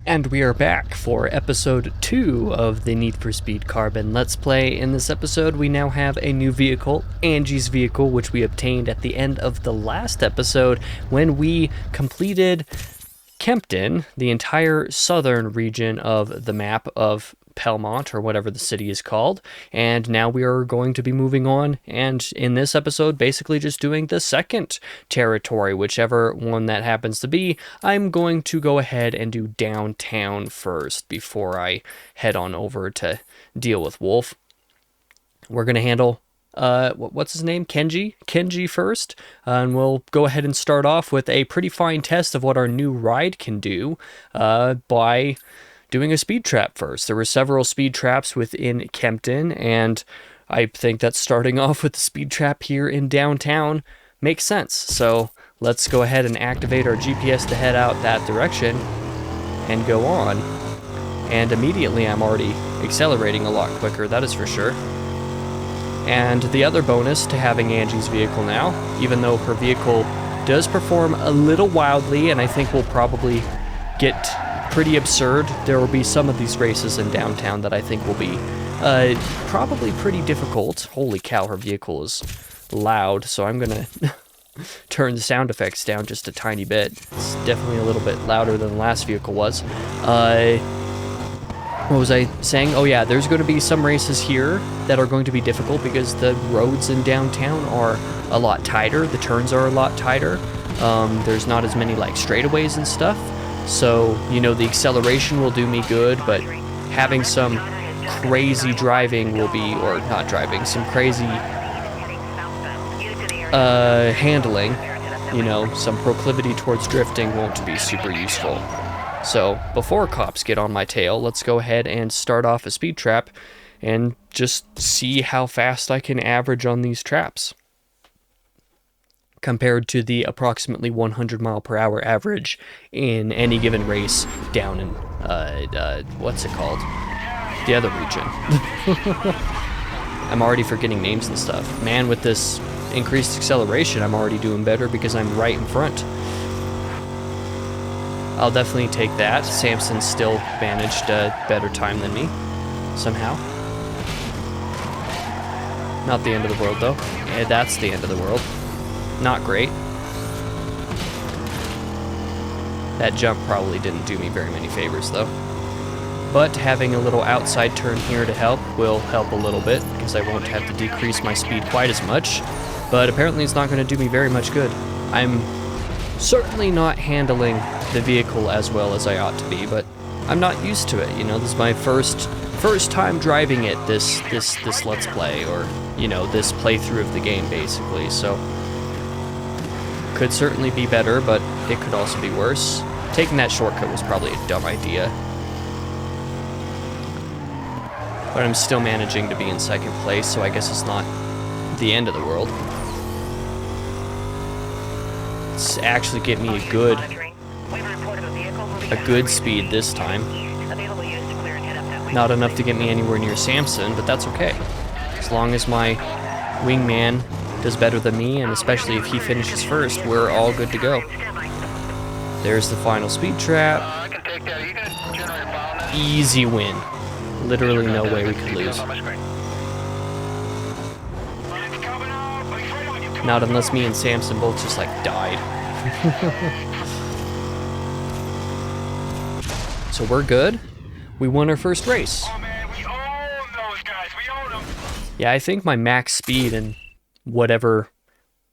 And we are back for episode 2 of the Need for Speed Carbon Let's Play. In this episode, we now have a new vehicle, Angie's vehicle, which we obtained at the end of the last episode when we completed Kempton, the entire southern region of the map of Pelmont, or whatever the city is called, and now we are going to be moving on, and in this episode basically just doing the second territory, whichever one that happens to be. I'm going to go ahead and do downtown first before I head on over to deal with Wolf. We're going to handle what's his name? Kenji first, and we'll go ahead and start off with a pretty fine test of what our new ride can do by doing a speed trap first. There were several speed traps within Kempton, and I think that starting off with the speed trap here in downtown makes sense. So let's go ahead and activate our GPS to head out that direction and go on. And immediately I'm already accelerating a lot quicker, that is for sure. And the other bonus to having Angie's vehicle now, even though her vehicle does perform a little wildly, and I think will probably get pretty absurd, there will be some of these races in downtown that I think will be probably pretty difficult. Holy cow, her vehicle is loud, so I'm gonna turn the sound effects down just a tiny bit. It's definitely a little bit louder than the last vehicle was. What was I saying? Oh yeah, there's going to be some races here that are going to be difficult because the roads in downtown are a lot tighter, the turns are a lot tighter, there's not as many like straightaways and stuff. So, you know, the acceleration will do me good, but having some crazy driving will be, or not driving, some crazy handling, you know, some proclivity towards drifting won't be super useful. So, before cops get on my tail, let's go ahead and start off a speed trap and just see how fast I can average on these traps compared to the approximately 100 mile per hour average in any given race down in, what's it called? The other region. I'm already forgetting names and stuff. Man, with this increased acceleration, I'm already doing better because I'm right in front. I'll definitely take that. Samson still managed a better time than me, somehow. Not the end of the world, though. Yeah, that's the end of the world. Not great. That jump probably didn't do me very many favors, though. But having a little outside turn here to help will help a little bit, because I won't have to decrease my speed quite as much. But apparently it's not going to do me very much good. I'm certainly not handling the vehicle as well as I ought to be, but I'm not used to it. You know, this is my first time driving it, this Let's Play, or, you know, this playthrough of the game, basically, so could certainly be better, but it could also be worse. Taking that shortcut was probably a dumb idea. But I'm still managing to be in second place, so I guess it's not the end of the world. Let's actually get me a good speed this time. Not enough to get me anywhere near Samson, but that's okay. As long as my wingman does better than me, and especially if he finishes first, we're all good to go. There's the final speed trap. Easy win. Literally no way we could lose. Not unless me and Samson both just like died. So we're good. We won our first race. Yeah, I think my max speed and whatever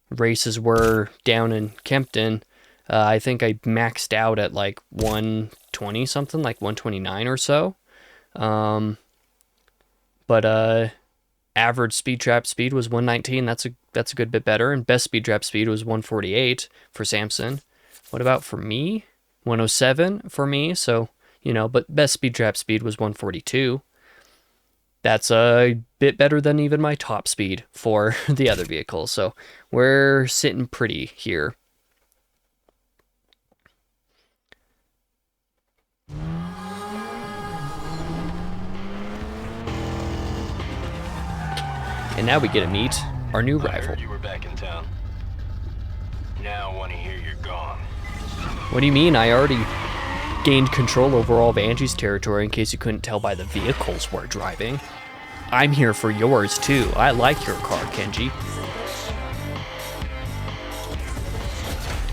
races were down in Kempton, I think I maxed out at like 120 something, like 129 or so. But average speed trap speed was 119. That's a good bit better. And best speed trap speed was 148 for Samson. What about for me? 107 for me. So, you know, but best speed trap speed was 142. That's a bit better than even my top speed for the other vehicle. So we're sitting pretty here. And now we get to meet our new rival. I heard you were back in town. Now I want to hear you're gone. What do you mean? I already gained control over all of Angie's territory, in case you couldn't tell by the vehicles we're driving. I'm here for yours, too. I like your car, Kenji.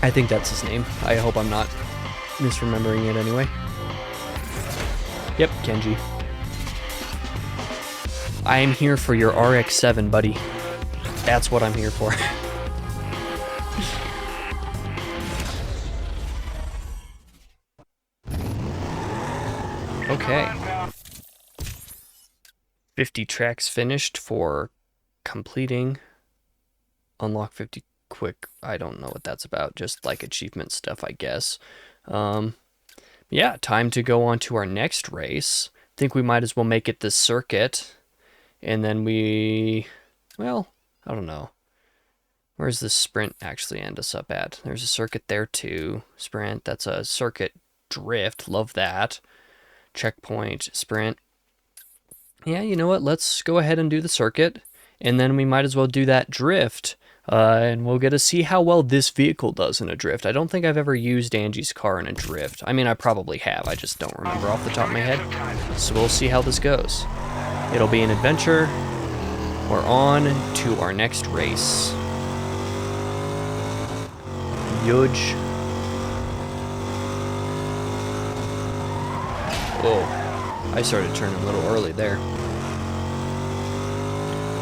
I think that's his name. I hope I'm not misremembering it anyway. Yep, Kenji. I am here for your RX-7, buddy. That's what I'm here for. Okay. 50 tracks finished for completing. Unlock 50 quick. I don't know what that's about. Just like achievement stuff, I guess. Yeah, time to go on to our next race. Think we might as well make it this circuit. And then well, I don't know. Where's the sprint actually end us up at? There's a circuit there too. Sprint, that's a circuit drift. Love that. Checkpoint, sprint. Yeah, you know what? Let's go ahead and do the circuit. And then we might as well do that drift. And we'll get to see how well this vehicle does in a drift. I don't think I've ever used Angie's car in a drift. I mean, I probably have. I just don't remember off the top of my head. So we'll see how this goes. It'll be an adventure. We're on to our next race. Yuj. Oh, I started turning a little early there.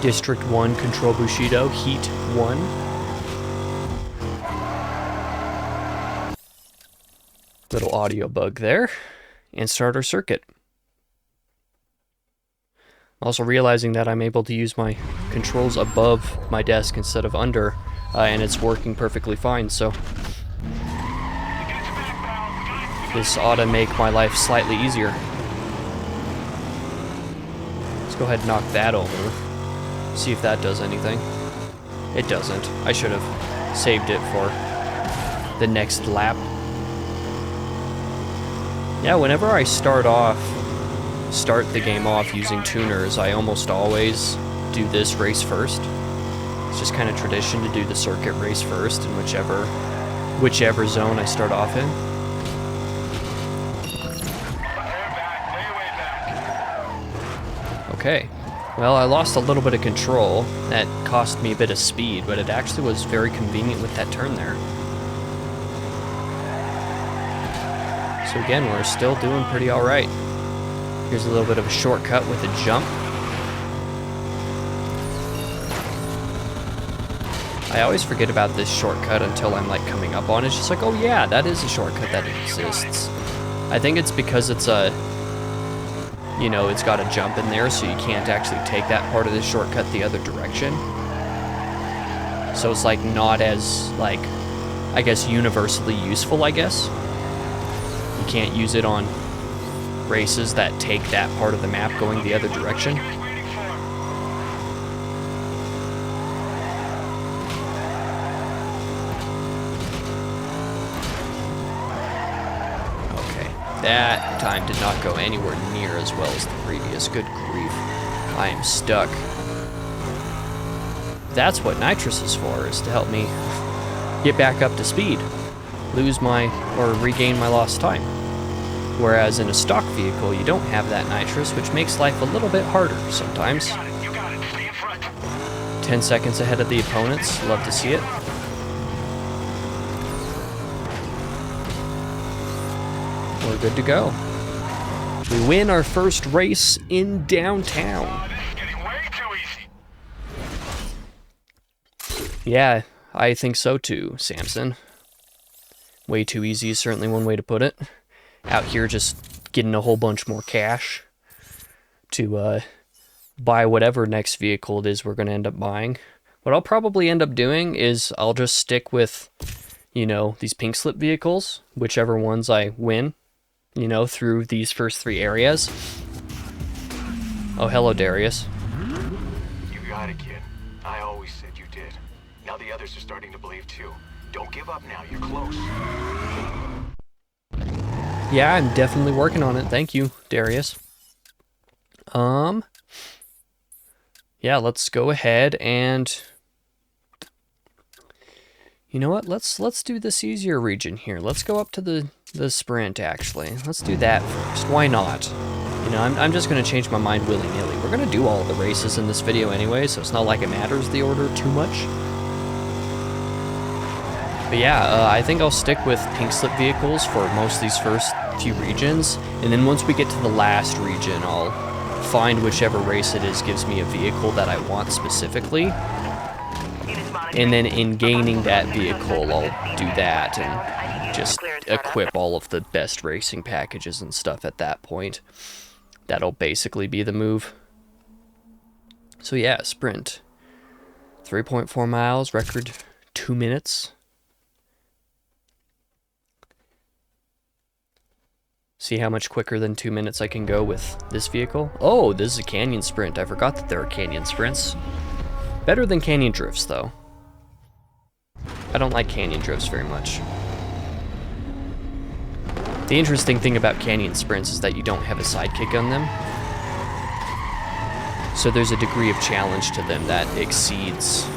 District 1, Control Bushido, Heat 1. Little audio bug there. And start our circuit. Also realizing that I'm able to use my controls above my desk instead of under, and it's working perfectly fine, so this ought to make my life slightly easier. Let's go ahead and knock that over. See if that does anything. It doesn't. I should have saved it for the next lap. Yeah, whenever I start the game off using tuners, I almost always do this race first. It's just kind of tradition to do the circuit race first in whichever zone I start off in. Okay. Well, I lost a little bit of control. That cost me a bit of speed, but it actually was very convenient with that turn there. So again, we're still doing pretty all right. Here's a little bit of a shortcut with a jump. I always forget about this shortcut until I'm like coming up on it. It's just like, oh yeah, that is a shortcut that exists. I think it's because it's it's got a jump in there, so you can't actually take that part of the shortcut the other direction. So it's like not as like, I guess, universally useful, I guess. You can't use it on races that take that part of the map going the other direction. Okay, that time did not go anywhere near as well as the previous. Good grief. I am stuck. That's what nitrous is for, is to help me get back up to speed. Regain my lost time. Whereas in a stock vehicle, you don't have that nitrous, which makes life a little bit harder sometimes. 10 seconds ahead of the opponents. Love to see it. We're good to go. We win our first race in downtown. Yeah, I think so too, Samson. Way too easy is certainly one way to put it. Out here just getting a whole bunch more cash to buy whatever next vehicle it is we're going to end up buying. What I'll probably end up doing is I'll just stick with, these pink slip vehicles, whichever ones I win, through these first 3 areas. Oh, hello, Darius. You got it, kid. I always said you did. Now the others are starting to believe too. Don't give up now, you're close. Yeah, I'm definitely working on it. Thank you, Darius. Yeah, let's go ahead and... You know what? Let's do this easier region here. Let's go up to the the sprint, actually. Let's do that first. Why not? You know, I'm just going to change my mind willy-nilly. We're going to do all the races in this video anyway, so it's not like it matters the order too much. But yeah, I think I'll stick with pink slip vehicles for most of these first few regions, and then once we get to the last region, I'll find whichever race it is gives me a vehicle that I want specifically, and then in gaining that vehicle, I'll do that and just equip all of the best racing packages and stuff at that point. That'll basically be the move. So yeah, sprint. 3.4 miles, record 2 minutes. See how much quicker than 2 minutes I can go with this vehicle. Oh, this is a canyon sprint. I forgot that there are canyon sprints. Better than canyon drifts, though. I don't like canyon drifts very much. The interesting thing about canyon sprints is that you don't have a sidekick on them. So there's a degree of challenge to them that exceeds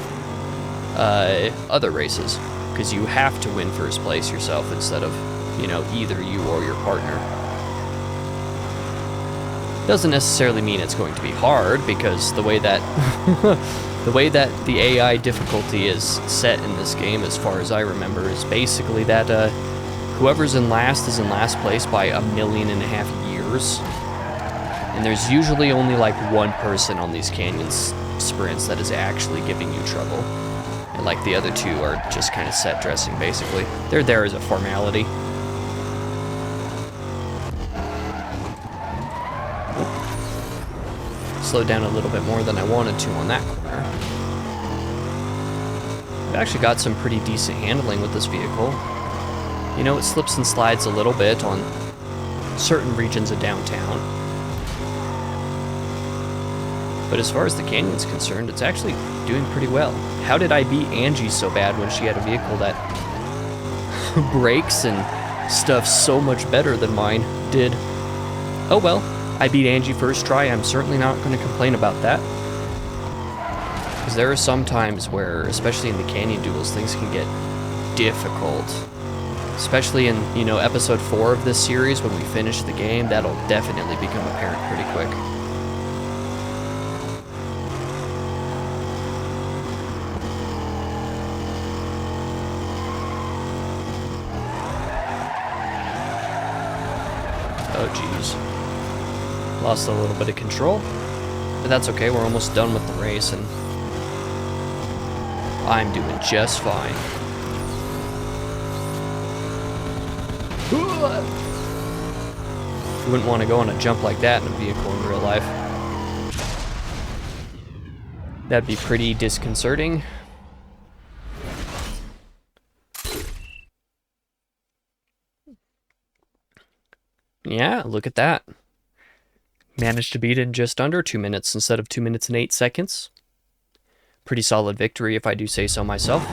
other races. Because you have to win first place yourself instead of, you know, either you or your partner. Doesn't necessarily mean it's going to be hard, because the way that the AI difficulty is set in this game, as far as I remember, is basically that whoever's in last is in last place by 1.5 million years. And there's usually only like one person on these canyon sprints that is actually giving you trouble. And like the other two are just kind of set dressing, basically. They're there as a formality. Slowed down a little bit more than I wanted to on that corner. I've actually got some pretty decent handling with this vehicle. You know, it slips and slides a little bit on certain regions of downtown. But as far as the canyon's concerned, it's actually doing pretty well. How did I beat Angie so bad when she had a vehicle that brakes and stuff so much better than mine did? Oh well, I beat Angie first try. I'm certainly not going to complain about that. Because there are some times where, especially in the canyon duels, things can get difficult. Especially in, you know, episode 4 of this series, when we finish the game, that'll definitely become apparent pretty quick. Oh, jeez. Lost a little bit of control. But that's okay, we're almost done with the race, and I'm doing just fine. You wouldn't want to go on a jump like that in a vehicle in real life. That'd be pretty disconcerting. Yeah, look at that. Managed to beat it in just under 2 minutes instead of 2 minutes and 8 seconds. Pretty solid victory if I do say so myself.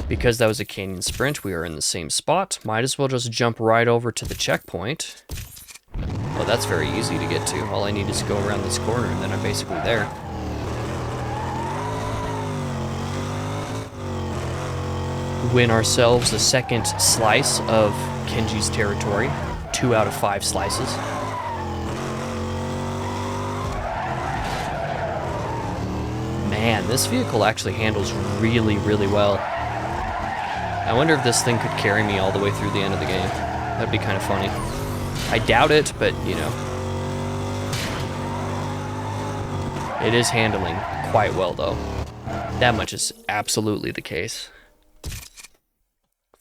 Because that was a canyon sprint, we are in the same spot. Might as well just jump right over to the checkpoint. Well, that's very easy to get to. All I need is to go around this corner and then I'm basically there. Win ourselves the second slice of Kenji's territory. 2 out of 5 slices. Man, this vehicle actually handles really, really well. I wonder if this thing could carry me all the way through the end of the game. That'd be kind of funny. I doubt it, but, you know. It is handling quite well, though. That much is absolutely the case.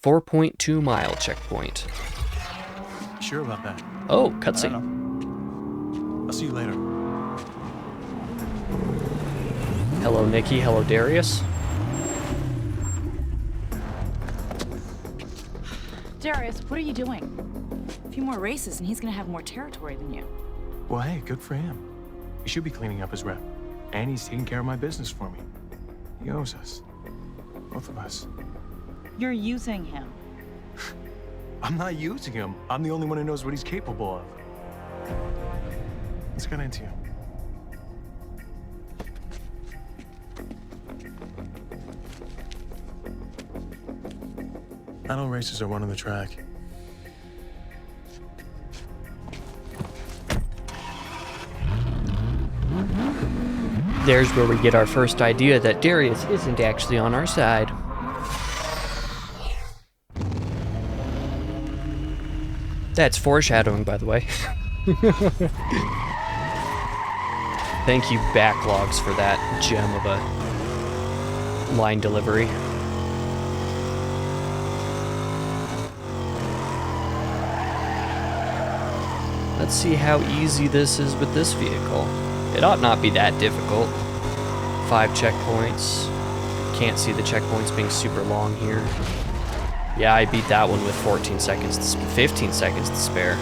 4.2 mile checkpoint. Sure about that? Oh, cutscene. I'll see you later. Hello, Nikki. Hello, Darius. Darius, what are you doing? A few more races and he's gonna have more territory than you. Well, hey, good for him. He should be cleaning up his rep. And he's taking care of my business for me. He owes us. Both of us. You're using him. I'm not using him. I'm the only one who knows what he's capable of. Let's get into you. I know races are one on the track. there's where we get our first idea that Darius isn't actually on our side. That's foreshadowing, by the way. Thank you, Backlogs, for that gem of a line delivery. Let's see how easy this is with this vehicle. It ought not be that difficult. 5 checkpoints. Can't see the checkpoints being super long here. Yeah, I beat that one with 15 seconds to spare.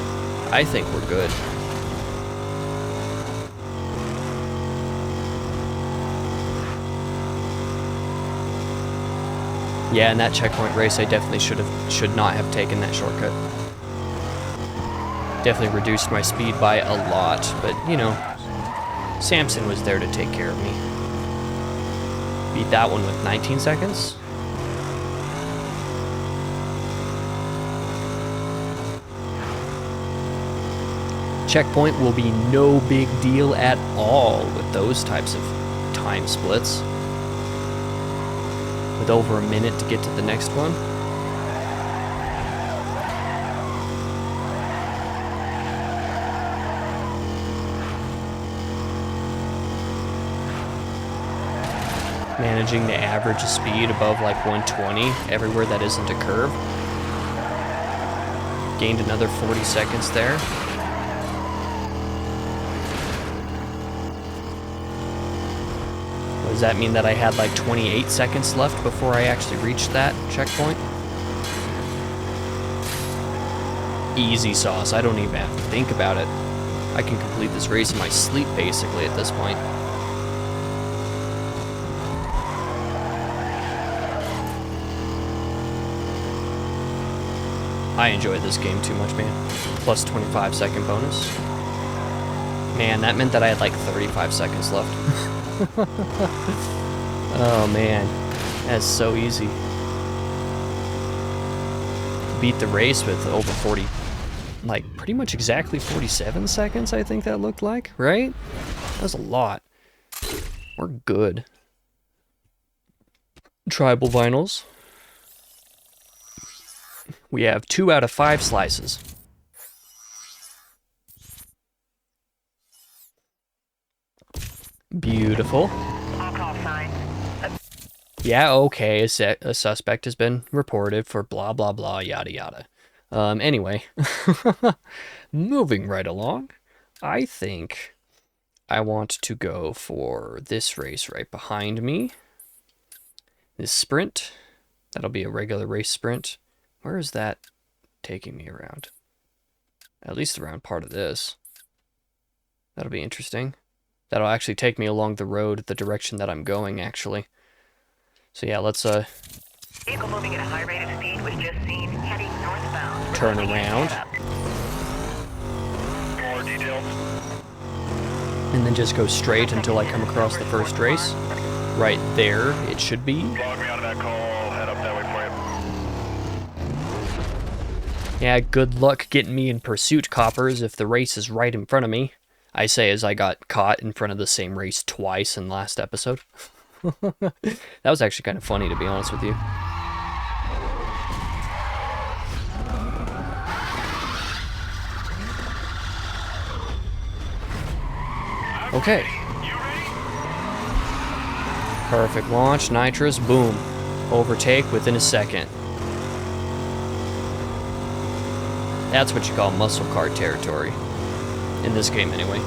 I think we're good. Yeah, in that checkpoint race, I definitely should not have taken that shortcut. Definitely reduced my speed by a lot, but you know, Samson was there to take care of me. Beat that one with 19 seconds. Checkpoint will be no big deal at all with those types of time splits. With over a minute to get to the next one. Managing to average a speed above like 120 everywhere that isn't a curve. Gained another 40 seconds there. Does that mean that I had like 28 seconds left before I actually reached that checkpoint? Easy sauce. I don't even have to think about it. I can complete this race in my sleep basically at this point. I enjoyed this game too much, man. Plus 25 second bonus. Man, that meant that I had like 35 seconds left. Oh man, that's so easy. Beat the race with over 40, like pretty much exactly 47 seconds, I think that looked like, right? That was a lot. We're good. Tribal vinyls. We have 2 out of 5 slices. Beautiful. Yeah, okay, a suspect has been reported for blah, blah, blah, yada, yada. Anyway, moving right along, I think I want to go for this race right behind me. This sprint. That'll be a regular race sprint. Where is that taking me around? At least around part of this. That'll be interesting. That'll actually take me along the road, the direction that I'm going, actually. So yeah, let's Vehicle moving at a high rate of speed was just seen heading northbound. turn around. More details. And then just go straight until I come across the first race. Right there, it should be. Log me out of that call. Head up that way for you. Yeah, good luck getting me in pursuit, coppers, if the race is right in front of me. I say as I got caught in front of the same race twice in last episode. That was actually kind of funny, to be honest with you. Okay. Perfect launch, nitrous, boom. Overtake within a second. That's what you call muscle car territory. In this game, anyway.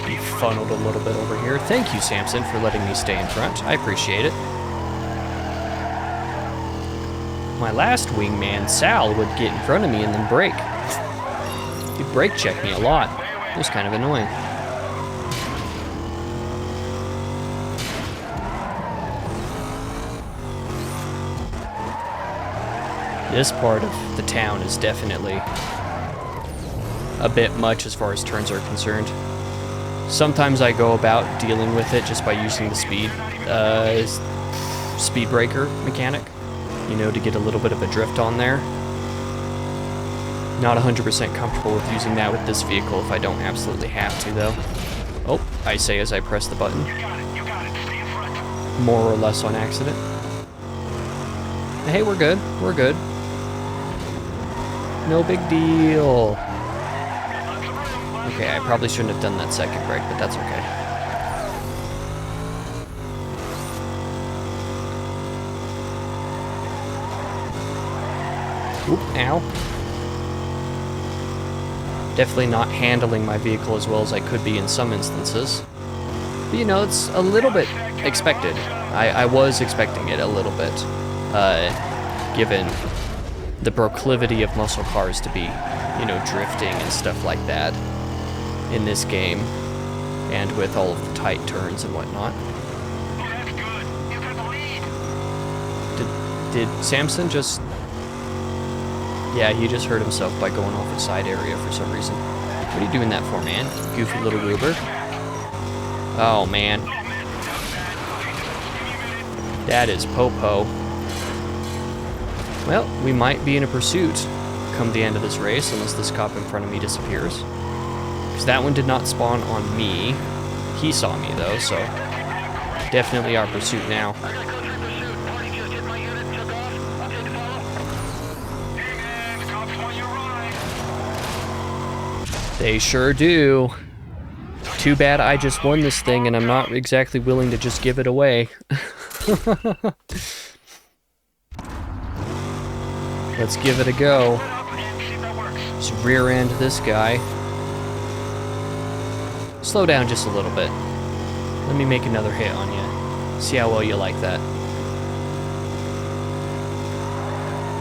Be funneled a little bit over here. Thank you, Samson, for letting me stay in front. I appreciate it. My last wingman, Sal, would get in front of me and then brake. He'd brake check me a lot. It was kind of annoying. This part of the town is definitely a bit much as far as turns are concerned. Sometimes I go about dealing with it just by using the speed breaker mechanic, you know, to get a little bit of a drift on there. Not 100% comfortable with using that with this vehicle if I don't absolutely have to, though. Oh, I say as I press the button. More or less on accident. Hey, we're good. We're good. No big deal. Okay, I probably shouldn't have done that second brake, but that's okay. Oop, ow. Definitely not handling my vehicle as well as I could be in some instances. But, you know, it's a little bit expected. I was expecting it a little bit, given the proclivity of muscle cars to be, you know, drifting and stuff like that in this game, and with all of the tight turns and whatnot. Did Samson just... Yeah, he just hurt himself by going off a side area for some reason. What are you doing that for, man? Goofy little goober. Oh, man. That is po-po. Well, we might be in a pursuit come the end of this race, unless this cop in front of me disappears. Because that one did not spawn on me. He saw me, though, so... Definitely our pursuit now. They sure do. Too bad I just won this thing and I'm not exactly willing to just give it away. Let's give it a go. Let's rear end this guy. Slow down just a little bit. Let me make another hit on you. See how well you like that.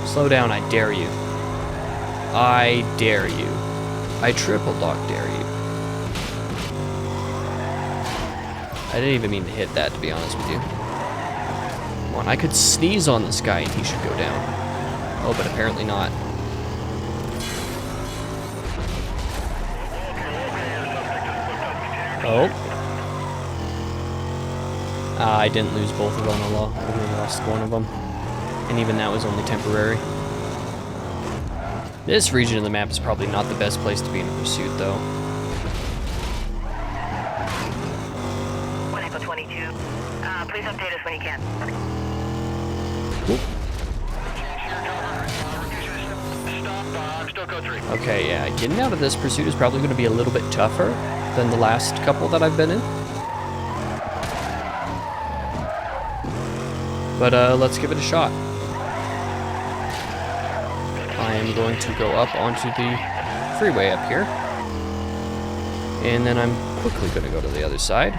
Slow down, I dare you. I dare you. I triple dog dare you. I didn't even mean to hit that, to be honest with you. Come on, I could sneeze on this guy and he should go down. Oh, but apparently not. Oh. I didn't lose both of them. I only lost one of them. And even that was only temporary. This region of the map is probably not the best place to be in a pursuit, though. 1 Echo 22. Please update us when you can. Okay, yeah, getting out of this pursuit is probably going to be a little bit tougher than the last couple that I've been in. But let's give it a shot. I am going to go up onto the freeway up here. And then I'm quickly going to go to the other side.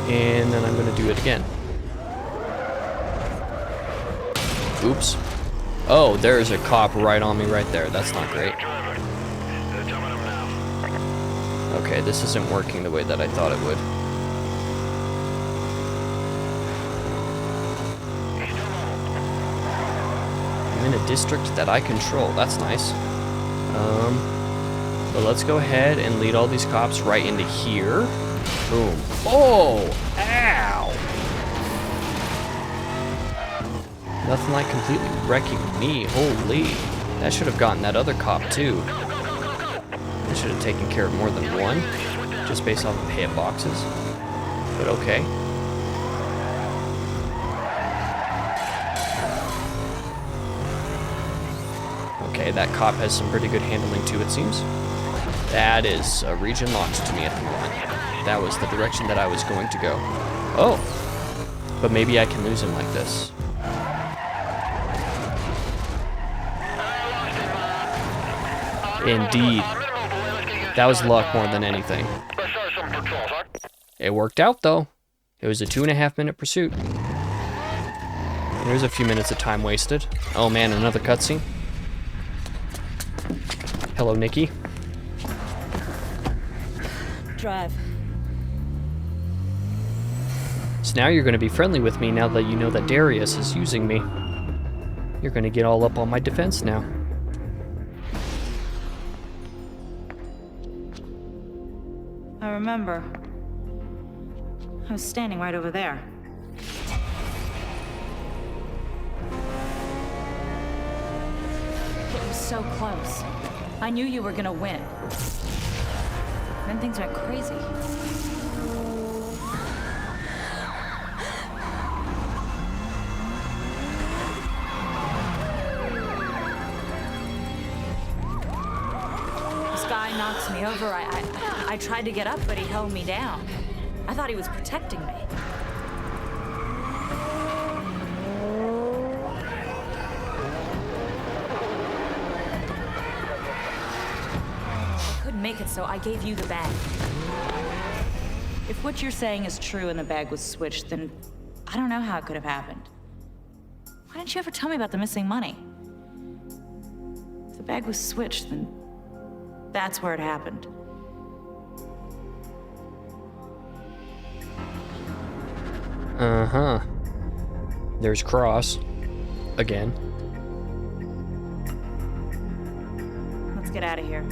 And then I'm going to do it again. Oops. Oh, there's a cop right on me right there. That's not great. Okay, this isn't working the way that I thought it would. I'm in a district that I control. That's nice. But let's go ahead and lead all these cops right into here. Boom. Oh! Ow! Nothing like completely wrecking me. Holy. That should have gotten that other cop, too. I should have taken care of more than one, just based off of hitboxes. But okay. Okay, that cop has some pretty good handling too, it seems. That is a region locked to me at the moment. That was the direction that I was going to go. Oh! But maybe I can lose him like this. Indeed. That was luck more than anything. It worked out, though. It was a 2.5-minute pursuit. There's a few minutes of time wasted. Oh man, another cutscene. Hello, Nikki. Drive. So now you're going to be friendly with me now that you know that Darius is using me. You're going to get all up on my defense now. I remember. I was standing right over there. so close. I knew you were gonna win. Then things went crazy. This guy knocks me over. I tried to get up, but he held me down. I thought he was protecting me. Make it so I gave you the bag. If what you're saying is true and the bag was switched, then I don't know how it could have happened. Why didn't you ever tell me about the missing money? If the bag was switched, then that's where it happened. Uh-huh. There's Cross. Again. Let's get out of here.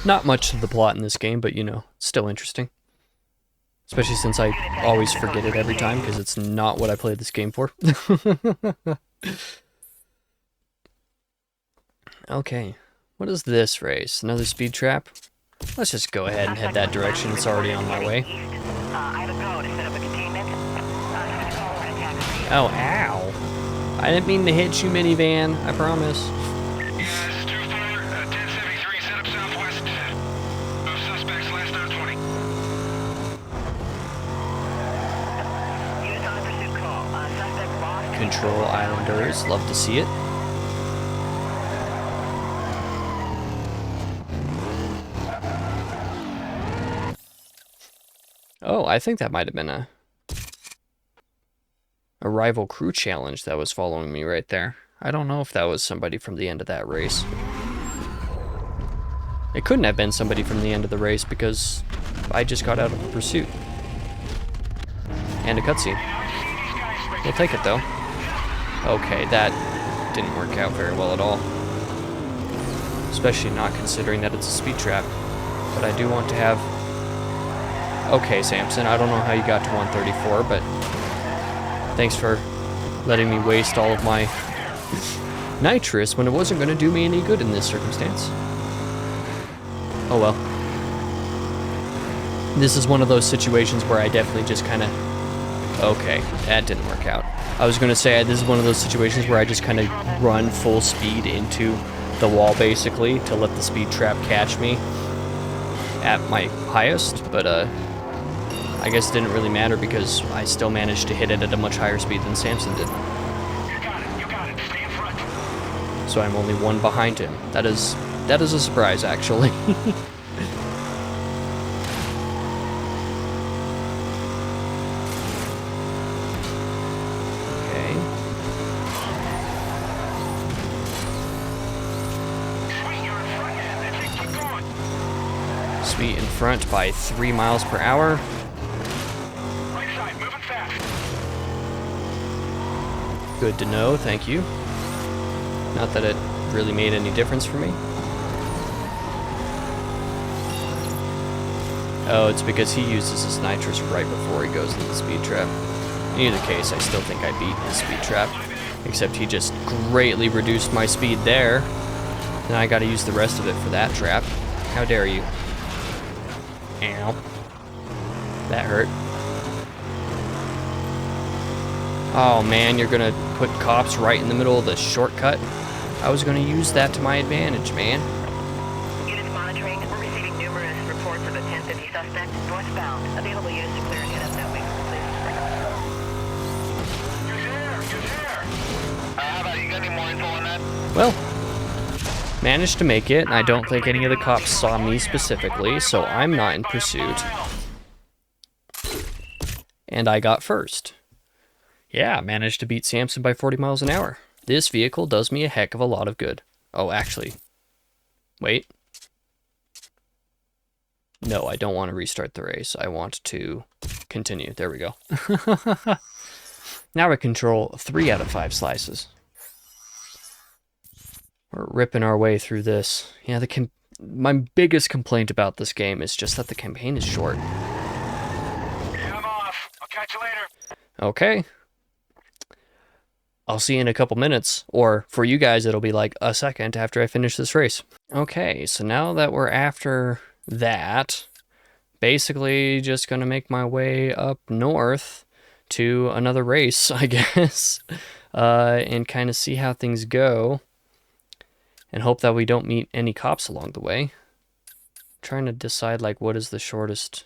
Not much to the plot in this game, but you know, still interesting. Especially since I always forget it every time, because it's not what I played this game for. Okay, what is this race? Another speed trap? Let's just go ahead and head that direction, it's already on my way. Oh, ow. I didn't mean to hit you, minivan, I promise. Control Islanders, love to see it. Oh, I think that might have been a rival crew challenge that was following me right there. I don't know if that was somebody from the end of that race. It couldn't have been somebody from the end of the race because I just got out of a pursuit. And a cutscene. We'll take it though. Okay, that didn't work out very well at all. Especially not considering that it's a speed trap. But I do want to have... Okay, Samson, I don't know how you got to 134, but... Thanks for letting me waste all of my nitrous when it wasn't going to do me any good in this circumstance. Oh well. This is one of those situations where I definitely just kind of... Okay, that didn't work out. I was going to say this is one of those situations where I just kind of run full speed into the wall basically to let the speed trap catch me at my highest, but I guess it didn't really matter because I still managed to hit it at a much higher speed than Samson did. You got it. Stay in front. So I'm only one behind him. That is a surprise, actually. Sweet, in front by 3 miles per hour. Right side, moving fast. Good to know, thank you. Not that it really made any difference for me. Oh, it's because he uses his nitrous right before he goes into the speed trap. In either case, I still think I beat his speed trap. Except he just greatly reduced my speed there. Then I gotta use the rest of it for that trap. How dare you? Ow. That hurt. Oh man, you're gonna put cops right in the middle of the shortcut? I was gonna use that to my advantage, man. Units monitoring. We're receiving numerous reports of a 1050 suspect northbound. Available units to clear and get up that way. You're there. How about you got any more info on that? Well, managed to make it. I don't think any of the cops saw me specifically, so I'm not in pursuit. And I got first. Yeah, managed to beat Samson by 40 miles an hour. This vehicle does me a heck of a lot of good. Oh, actually. Wait. No, I don't want to restart the race. I want to continue. There we go. Now I control 3 out of 5 slices. We're ripping our way through this. Yeah, my biggest complaint about this game is just that the campaign is short. Yeah, I'm off. I'll catch you later. Okay. I'll see you in a couple minutes, or for you guys, it'll be like a second after I finish this race. Okay, so now that we're after that, basically just gonna make my way up north to another race, I guess, and kind of see how things go, and hope that we don't meet any cops along the way. I'm trying to decide, like, what is the shortest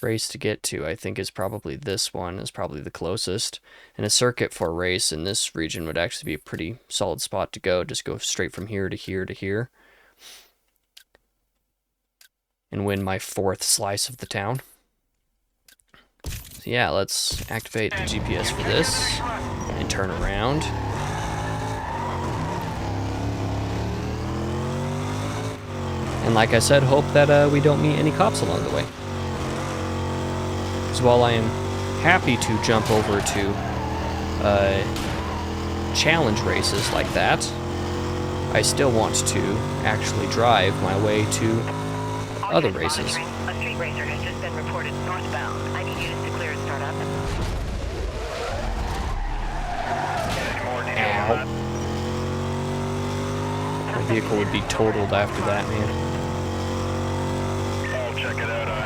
race to get to. I think is probably this one, is probably the closest. And a circuit for a race in this region would actually be a pretty solid spot to go. Just go straight from here to here to here. And win my 4th slice of the town. So yeah, let's activate the GPS for this and turn around. And like I said, hope that we don't meet any cops along the way. Because while I am happy to jump over to challenge races like that, I still want to actually drive my way to other races. A street racer has just been reported northbound. I need you to clear and start up. Ow. My vehicle would be totaled after that, man. I'll check it out on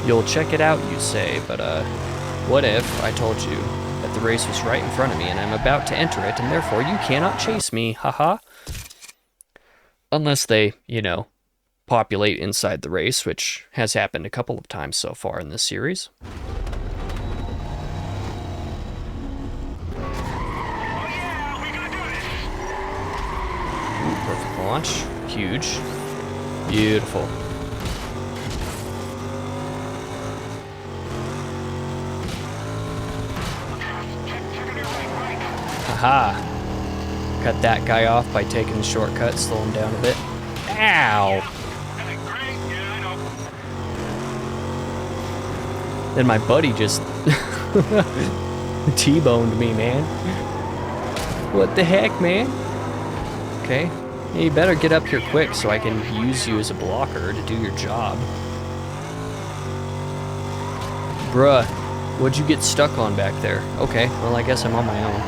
10-6. You'll check it out, you say, but what if I told you that the race was right in front of me and I'm about to enter it and therefore you cannot chase me, haha? Unless they, you know, populate inside the race, which has happened a couple of times so far in this series. Ooh, perfect launch. Huge. Beautiful. Haha. Cut that guy off by taking the shortcut, slow him down a bit. Ow! Then my buddy just T-boned me, man. What the heck, man? Okay. Yeah, you better get up here quick so I can use you as a blocker to do your job. Bruh, what'd you get stuck on back there? Okay, well I guess I'm on my own.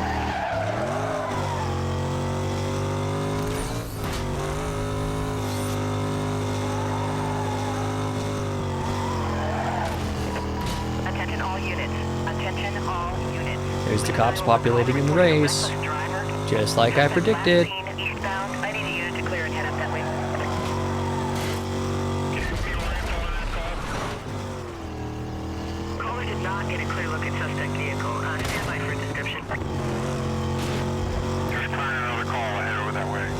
Attention all units. Attention all units. There's the cops populating in the race, just like I predicted. Eastbound. I need a unit to clear and head up that way. Caller did not get a clear look at suspect vehicle. Stand by for a description. Just turn another call. I'll head over that way.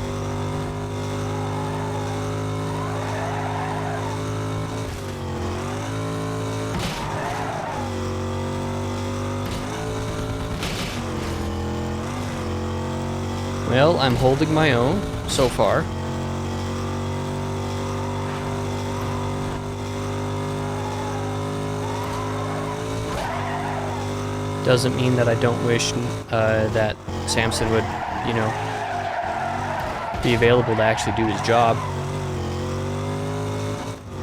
Well, I'm holding my own so far. Doesn't mean that I don't wish that Samson would, you know, be available to actually do his job.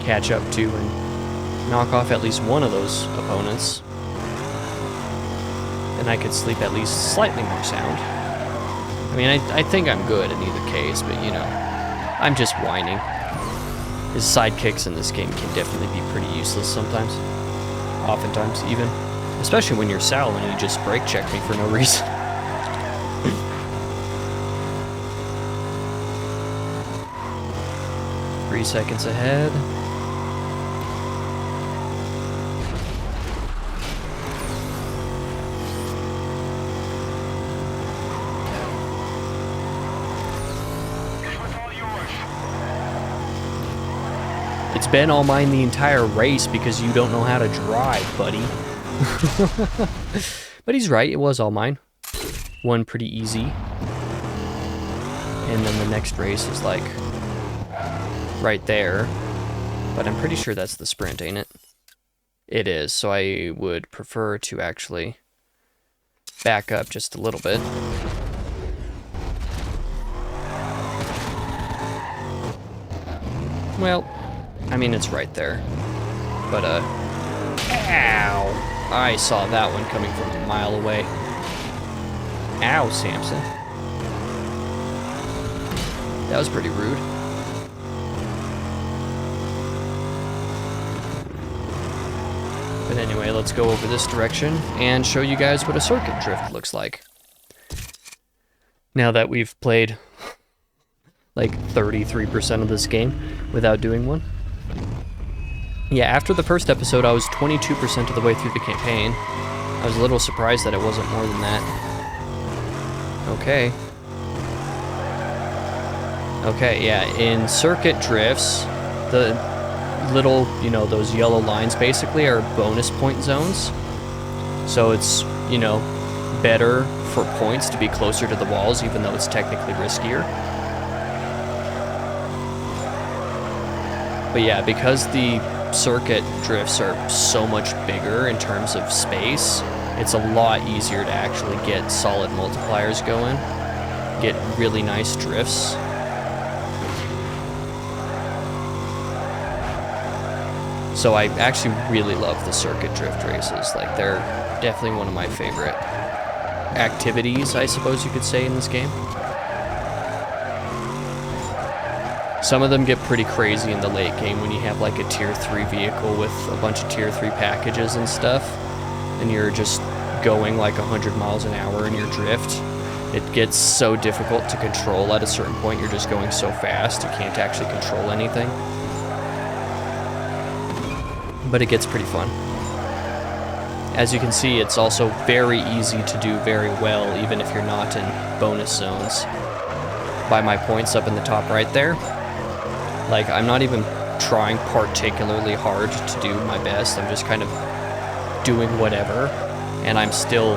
Catch up to and knock off at least one of those opponents. And I could sleep at least slightly more sound. I mean, I think I'm good in either case, but, you know, I'm just whining. His sidekicks in this game can definitely be pretty useless sometimes. Oftentimes, even. Especially when you're Sal and you just brake check me for no reason. Three seconds ahead. It's been all mine the entire race because you don't know how to drive, buddy. But he's right, it was all mine. One pretty easy. And then the next race is like right there. But I'm pretty sure that's the sprint, ain't it? It is, so I would prefer to actually back up just a little bit. Well, I mean, it's right there. but, ow! I saw that one coming from a mile away. Ow, Samson. That was pretty rude. But anyway, let's go over this direction and show you guys what a circuit drift looks like. Now that we've played like 33% of this game without doing one. Yeah, after the first episode, I was 22% of the way through the campaign. I was a little surprised that it wasn't more than that. Okay. Okay, yeah, in circuit drifts, the little, you know, those yellow lines basically are bonus point zones. So it's, you know, better for points to be closer to the walls, even though it's technically riskier. But yeah, because the circuit drifts are so much bigger in terms of space, it's a lot easier to actually get solid multipliers going, get really nice drifts. So I actually really love the circuit drift races. Like, they're definitely one of my favorite activities, I suppose you could say, in this game. Some of them get pretty crazy in the late game when you have like a tier 3 vehicle with a bunch of tier 3 packages and stuff, and you're just going like 100 miles an hour in your drift. It gets so difficult to control at a certain point. You're just going so fast you can't actually control anything. But it gets pretty fun. As you can see, it's also very easy to do very well, even if you're not in bonus zones. By my points up in the top right there, like, I'm not even trying particularly hard to do my best. I'm just kind of doing whatever, and I'm still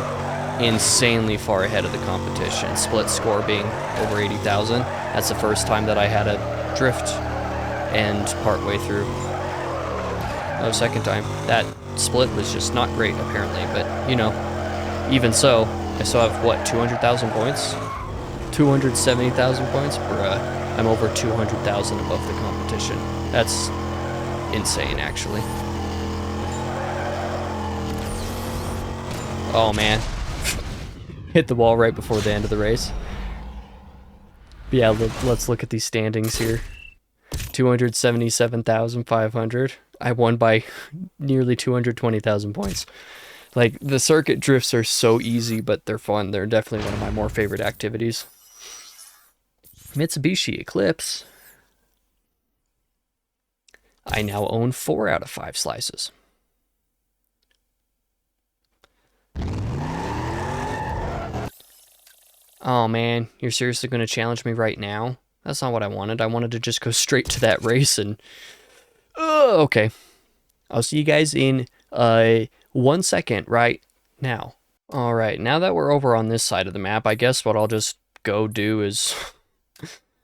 insanely far ahead of the competition. Split score being over 80,000. That's the first time that I had a drift end partway through. No, second time. That split was just not great, apparently, but, you know, even so, I still have, what, 200,000 points? 270,000 points? Bruh. I'm over 200,000 above the competition. That's insane, actually. Oh, man. Hit the wall right before the end of the race. But yeah, let's look at these standings here. 277,500. I won by nearly 220,000 points. Like, the circuit drifts are so easy, but they're fun. They're definitely one of my more favorite activities. Mitsubishi Eclipse. I now own 4 out of 5 slices. Oh man, you're seriously going to challenge me right now? That's not what I wanted. I wanted to just go straight to that race and... okay. I'll see you guys in 1 second right now. Alright, now that we're over on this side of the map, I guess what I'll just go do is...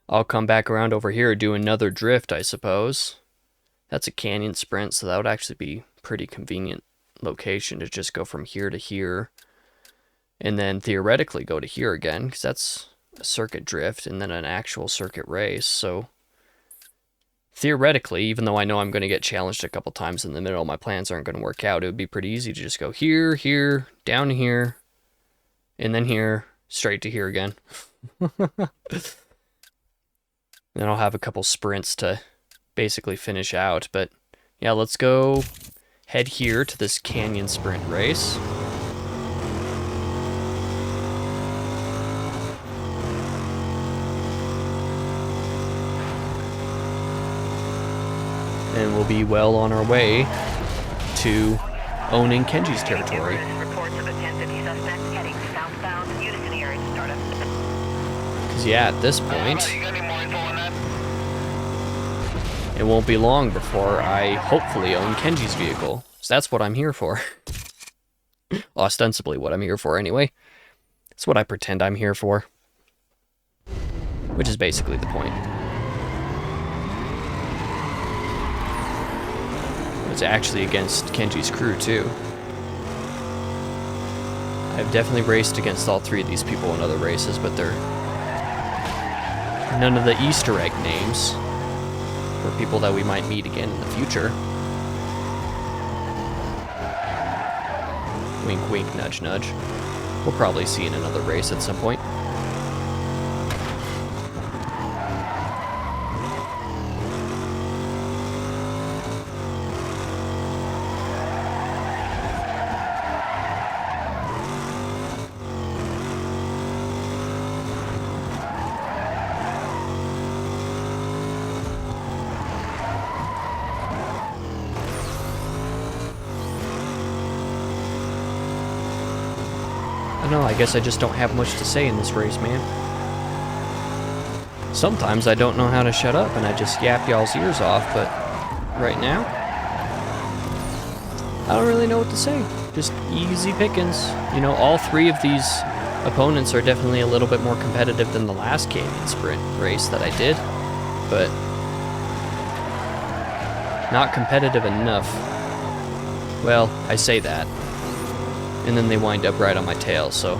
I'll come back around over here and do another drift, I suppose. That's a canyon sprint, so that would actually be pretty convenient location to just go from here to here. And then theoretically go to here again, because that's a circuit drift and then an actual circuit race. So theoretically, even though I know I'm going to get challenged a couple times in the middle, my plans aren't going to work out. It would be pretty easy to just go here, here, down here, and then here, straight to here again. Then I'll have a couple sprints to basically finish out. But yeah, let's go head here to this canyon sprint race. And we'll be well on our way to owning Kenji's territory. Reports of a 1050 suspect heading southbound. Unison area startup. Because yeah, at this point, it won't be long before I hopefully own Kenji's vehicle. So that's what I'm here for. Ostensibly what I'm here for anyway. It's what I pretend I'm here for. Which is basically the point. It's actually against Kenji's crew too. I've definitely raced against all 3 of these people in other races, but they're none of the Easter egg names for people that we might meet again in the future. Wink, wink, nudge, nudge. We'll probably see in another race at some point. No, I guess I just don't have much to say in this race, man. Sometimes I don't know how to shut up and I just yap y'all's ears off, but right now, I don't really know what to say. Just easy pickings. You know, all three of these opponents are definitely a little bit more competitive than the last canyon sprint race that I did, but not competitive enough. Well, I say that. And then they wind up right on my tail, so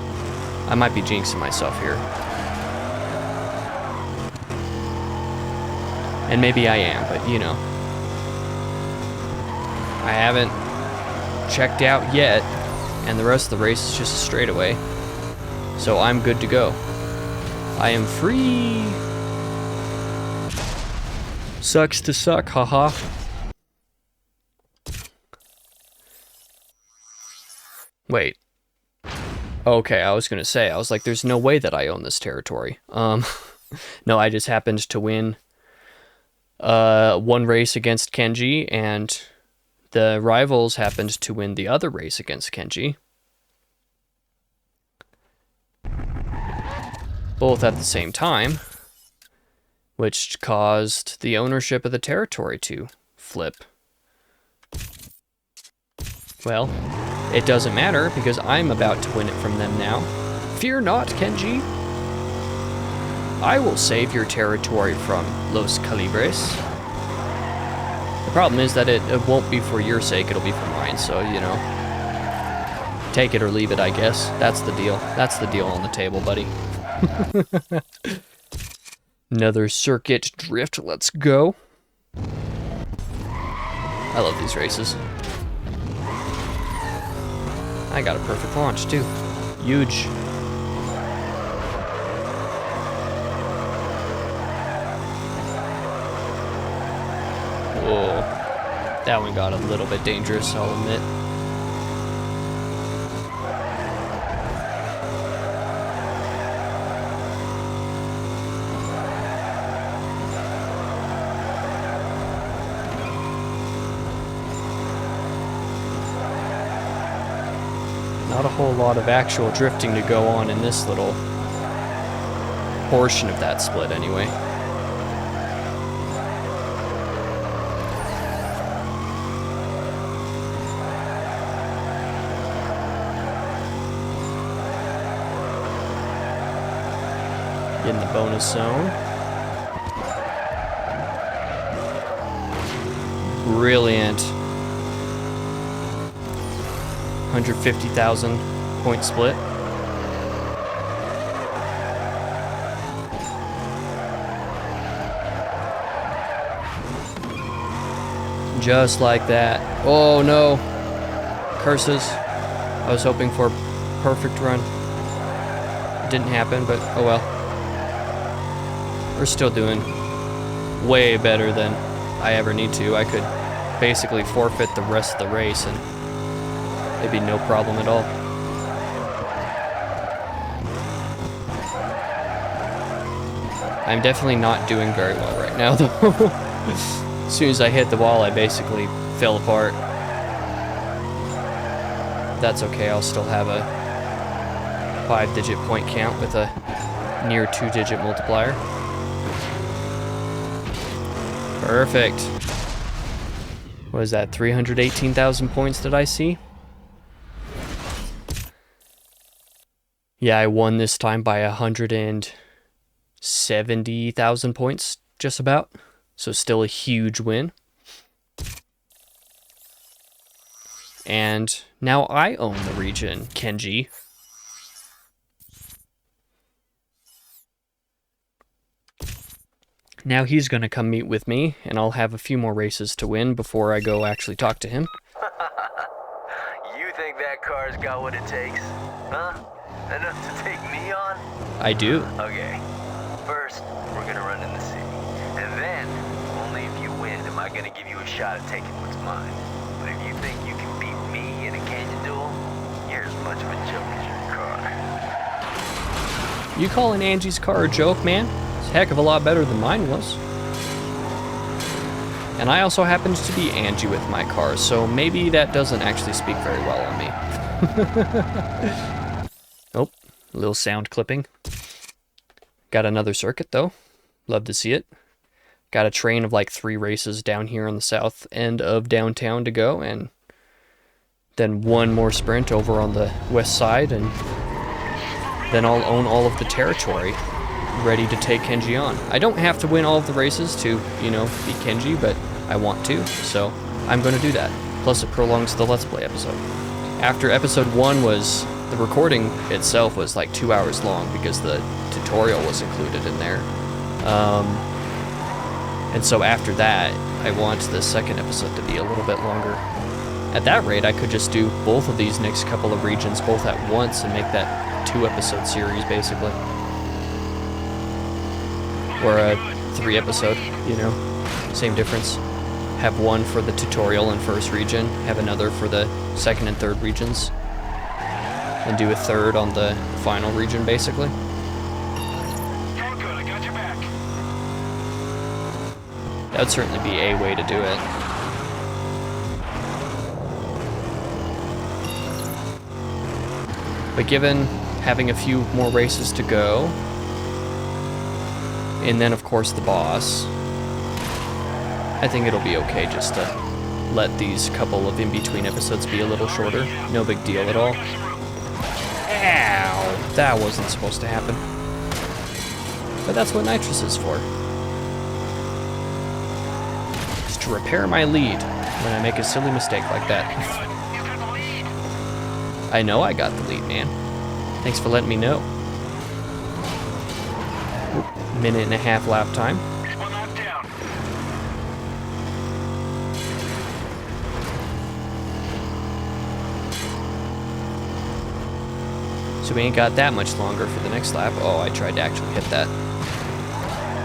I might be jinxing myself here. And maybe I am, but you know. I haven't checked out yet, and the rest of the race is just a straightaway. So I'm good to go. I am free! Sucks to suck, haha. Wait. Okay, I was gonna say, I was like, there's no way that I own this territory. No, I just happened to win one race against Kenji, and the rivals happened to win the other race against Kenji. Both at the same time, which caused the ownership of the territory to flip. Well, it doesn't matter, because I'm about to win it from them now. Fear not, Kenji. I will save your territory from Los Calibres. The problem is that it won't be for your sake, it'll be for mine, so, you know. Take it or leave it, I guess. That's the deal. That's the deal on the table, buddy. Another circuit drift, let's go. I love these races. I got a perfect launch, too. Huge. Whoa. That one got a little bit dangerous, I'll admit. Not a whole lot of actual drifting to go on in this little portion of that split anyway. Get in the bonus zone. Brilliant. 150,000 point split. Just like that. Oh no. Curses. I was hoping for a perfect run. It didn't happen, but oh well. We're still doing way better than I ever need to. I could basically forfeit the rest of the race and it'd be no problem at all. I'm definitely not doing very well right now, though. As soon as I hit the wall, I basically fell apart. That's okay, I'll still have a 5-digit point count with a near 2-digit multiplier. Perfect. What is that, 318,000 points did I see? Yeah, I won this time by 170,000 points, just about. So still a huge win. And now I own the region, Kenji. Now he's going to come meet with me, and I'll have a few more races to win before I go actually talk to him. You think that car's got what it takes? Huh? Enough to take me on? I do. Okay. First, we're gonna run in the city. And then, only if you win am I gonna give you a shot at taking what's mine. But if you think you can beat me in a canyon duel, you're as much of a joke as your car. You calling Angie's car a joke, man? It's a heck of a lot better than mine was. And I also happened to be Angie with my car, so maybe that doesn't actually speak very well on me. Oh, a little sound clipping. Got another circuit, though. Love to see it. Got a train of like 3 races down here on the south end of downtown to go, and then 1 more sprint over on the west side, and then I'll own all of the territory, ready to take Kenji on. I don't have to win all of the races to, you know, beat Kenji, but I want to, so I'm going to do that. Plus, it prolongs the Let's Play episode. After episode 1 was, the recording itself was like 2 hours long because the tutorial was included in there. And so after that, I want the second episode to be a little bit longer. At that rate, I could just do both of these next couple of regions both at once and make that 2-episode series, basically. Or a 3-episode, you know, same difference. Have one for the tutorial and first region, have another for the second and third regions, and do a third on the final region, basically. You're good, I got your back. That would certainly be a way to do it. But given having a few more races to go, and then of course the boss, I think it'll be okay just to let these couple of in-between episodes be a little shorter. No big deal at all. Ow! That wasn't supposed to happen. But that's what nitrous is for. Just to repair my lead when I make a silly mistake like that. I know I got the lead, man. Thanks for letting me know. Oop, minute and a half lap time. One lap down. So we ain't got that much longer for the next lap. Oh, I tried to actually hit that.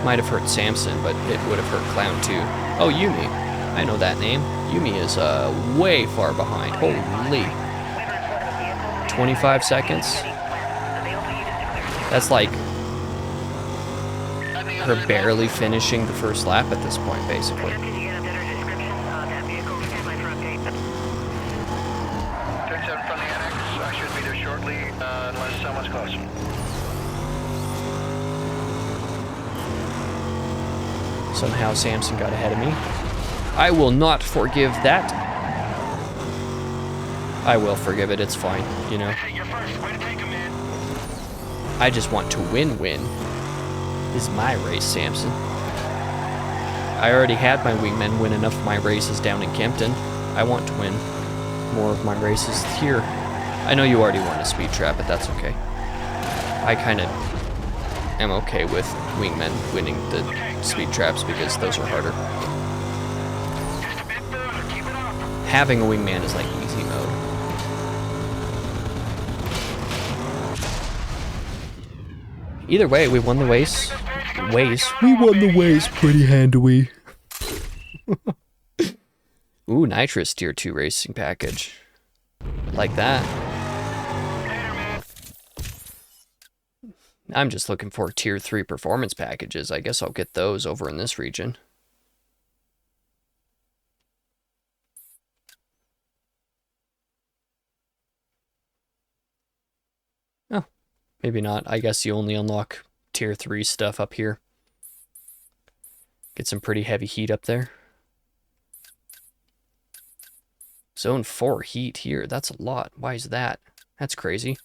Might have hurt Samson, but it would have hurt Clown too. Oh, Yumi. I know that name. Yumi is way far behind. Holy. 25 seconds? That's like her barely finishing the first lap at this point, basically. Unless someone's close. Somehow Samson got ahead of me. I will not forgive that. I will forgive it, it's fine, you know. Hey, you're first. Way to take him, man. I just want to win. This is my race, Samson. I already had my wingmen win enough of my races down in Kempton. I want to win more of my races here. I know you already won a speed trap, but that's okay. I kind of am okay with wingmen winning the speed traps because those are harder. Just a bit further. Keep it up. Having a wingman is like easy mode. Either way, we won the race. We won the race pretty handily. Ooh, nitrous tier 2 racing package. Like that. I'm just looking for tier 3 performance packages. I guess I'll get those over in this region. Oh, maybe not. I guess you only unlock tier 3 stuff up here. Get some pretty heavy heat up there. Zone 4 heat here. That's a lot. Why is that? That's crazy.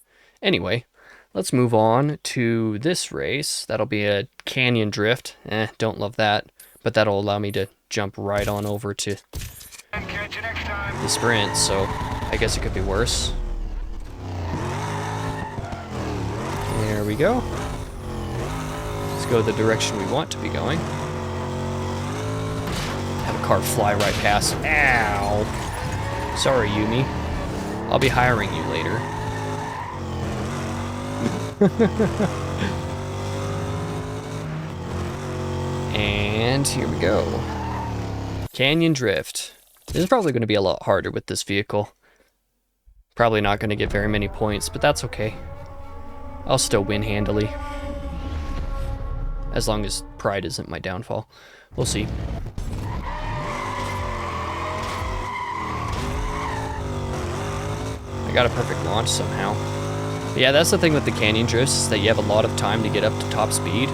Anyway, let's move on to this race. That'll be a canyon drift. Don't love that. But that'll allow me to jump right on over to Catch you next time. the sprint. So I guess it could be worse. There we go. Let's go the direction we want to be going. Have a car fly right past. Ow! Sorry, Yumi. I'll be hiring you later. And here we go. Canyon drift. This is probably going to be a lot harder with this vehicle. Probably not going to get very many points, but that's okay. I'll still win handily. As long as pride isn't my downfall. We'll see. I got a perfect launch somehow. But yeah, that's the thing with the canyon drifts, is that you have a lot of time to get up to top speed.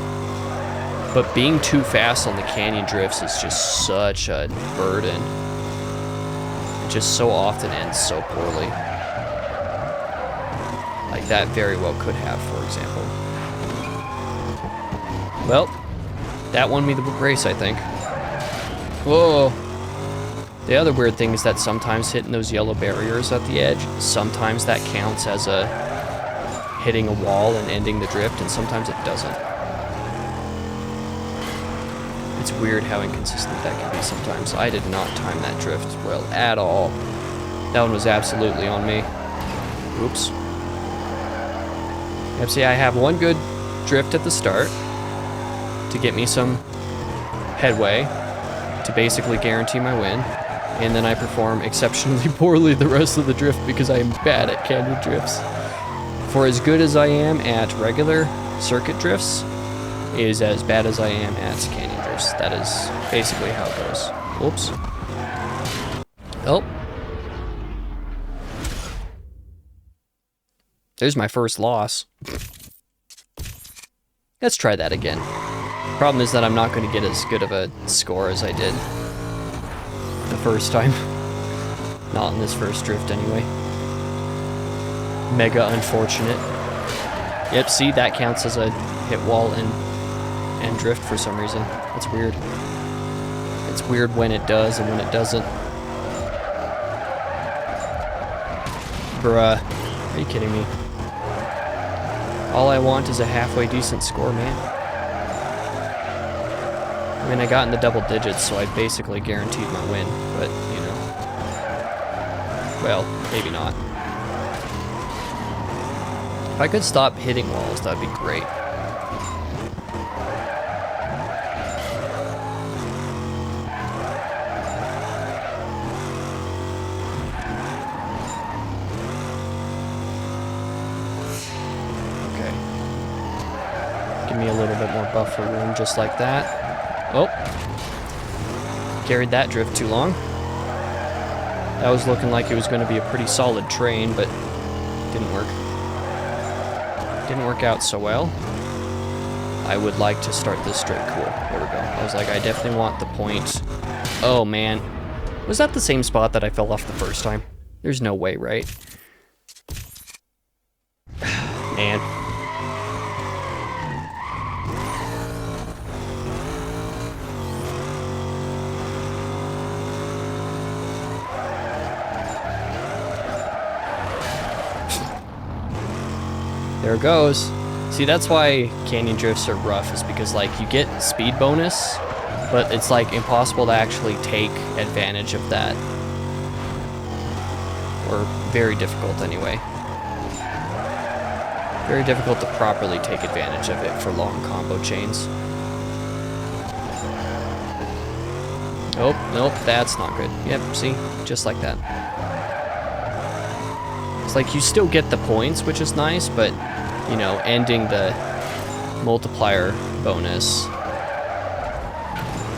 But being too fast on the canyon drifts is just such a burden. It just so often ends so poorly. Like that very well could have, for example. Well, that won me the race, I think. Whoa. The other weird thing is that sometimes hitting those yellow barriers at the edge, sometimes that counts as a hitting a wall and ending the drift, and sometimes it doesn't. It's weird how inconsistent that can be sometimes. I did not time that drift well at all. That one was absolutely on me. Oops. Yep, see, I have one good drift at the start to get me some headway to basically guarantee my win, and then I perform exceptionally poorly the rest of the drift because I am bad at canyon drifts. For as good as I am at regular circuit drifts, is as bad as I am at canyon drifts. That is basically how it goes. Whoops. Oh. There's my first loss. Let's try that again. Problem is that I'm not going to get as good of a score as I did the first time. Not in this first drift anyway. Mega unfortunate. Yep, see, that counts as a hit wall and drift for some reason. That's weird. It's weird when it does and when it doesn't. Bruh. Are you kidding me? All I want is a halfway decent score, man. I mean, I got in the double digits, so I basically guaranteed my win, but, you know. Well, maybe not. If I could stop hitting walls, that'd be great. Okay. Give me a little bit more buffer room, just like that. Oh. Carried that drift too long. That was looking like it was going to be a pretty solid train, but didn't work. Didn't work out so well. I would like to start this straight. Cool. There we go. I was like, I definitely want the point. Oh, man. Was that the same spot that I fell off the first time? There's no way, right? Man. There it goes. See, that's why canyon drifts are rough, is because, like, you get speed bonus, but it's, like, impossible to actually take advantage of that. Or very difficult, anyway. Very difficult to properly take advantage of it for long combo chains. Oh, nope, that's not good. Yep, see? Just like that. It's like you still get the points, which is nice, but, you know, ending the multiplier bonus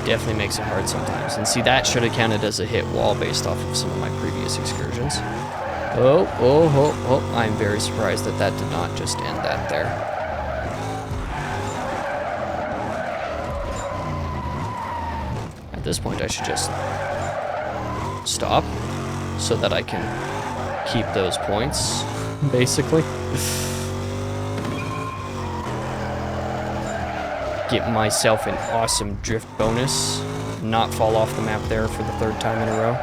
definitely makes it hard sometimes. And see, that should have counted as a hit wall based off of some of my previous excursions. Oh, oh, oh, oh. I'm very surprised that that did not just end that there. At this point, I should just stop so that I can keep those points, basically. Get myself an awesome drift bonus. Not fall off the map there for the third time in a row.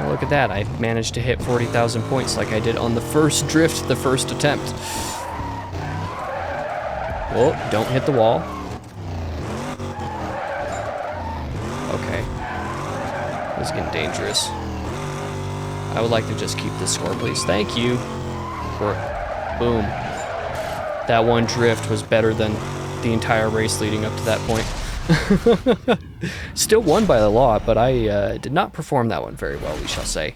Look at that, I managed to hit 40,000 points like I did on the first drift, the first attempt. Whoa, don't hit the wall. Okay. getting dangerous. I would like to just keep this score, please. Thank you. Boom. That one drift was better than the entire race leading up to that point. Still won by a lot, but I did not perform that one very well, we shall say.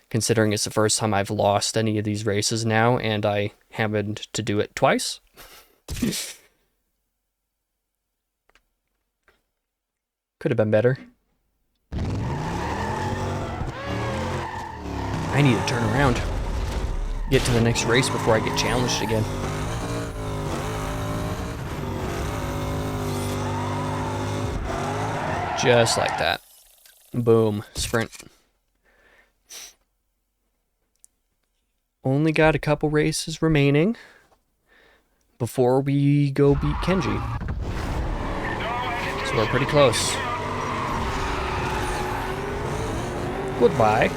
Considering it's the first time I've lost any of these races now, and I happened to do it twice. Could have been better. I need to turn around. Get to the next race before I get challenged again. Just like that. Boom. Sprint. Only got a couple races remaining before we go beat Kenji. So we're pretty close. Goodbye.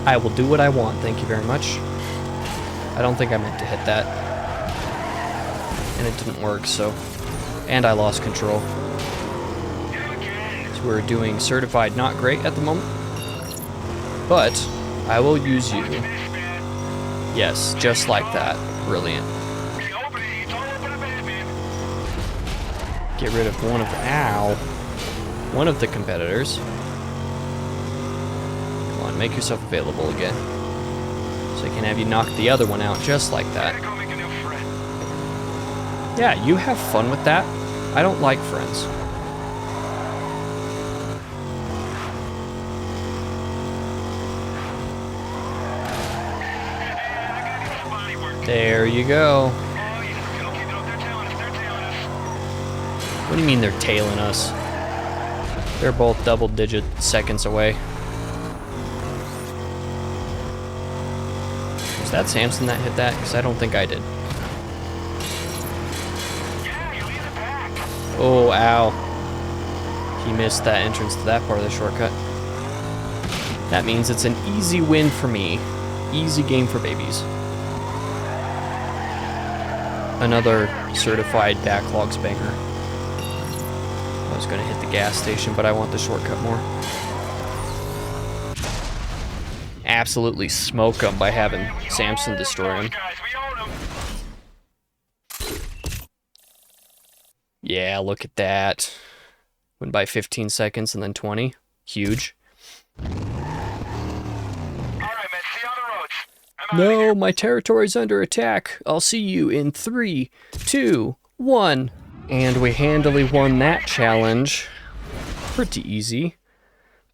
I will do what I want, thank you very much. I don't think I meant to hit that. And it didn't work, so... And I lost control. So we're doing certified not great at the moment. But I will use you. Yes, just like that. Brilliant. Get rid of one of the... Ow. One of the competitors. Come on, make yourself available again. So I can have you knock the other one out just like that. Yeah, you have fun with that. I don't like friends. There you go. What do you mean they're tailing us? They're both double-digit seconds away. Was that Samson that hit that? Because I don't think I did. Oh, ow. He missed that entrance to that part of the shortcut. That means it's an easy win for me. Easy game for babies. Another certified backlogs banger. I was going to hit the gas station, but I want the shortcut more. Absolutely smoke him by having Samson destroy him. Yeah, look at that. Went by 15 seconds and then 20. Huge. No, my territory's under attack. I'll see you in 3, 2, 1. And we handily won that challenge. Pretty easy.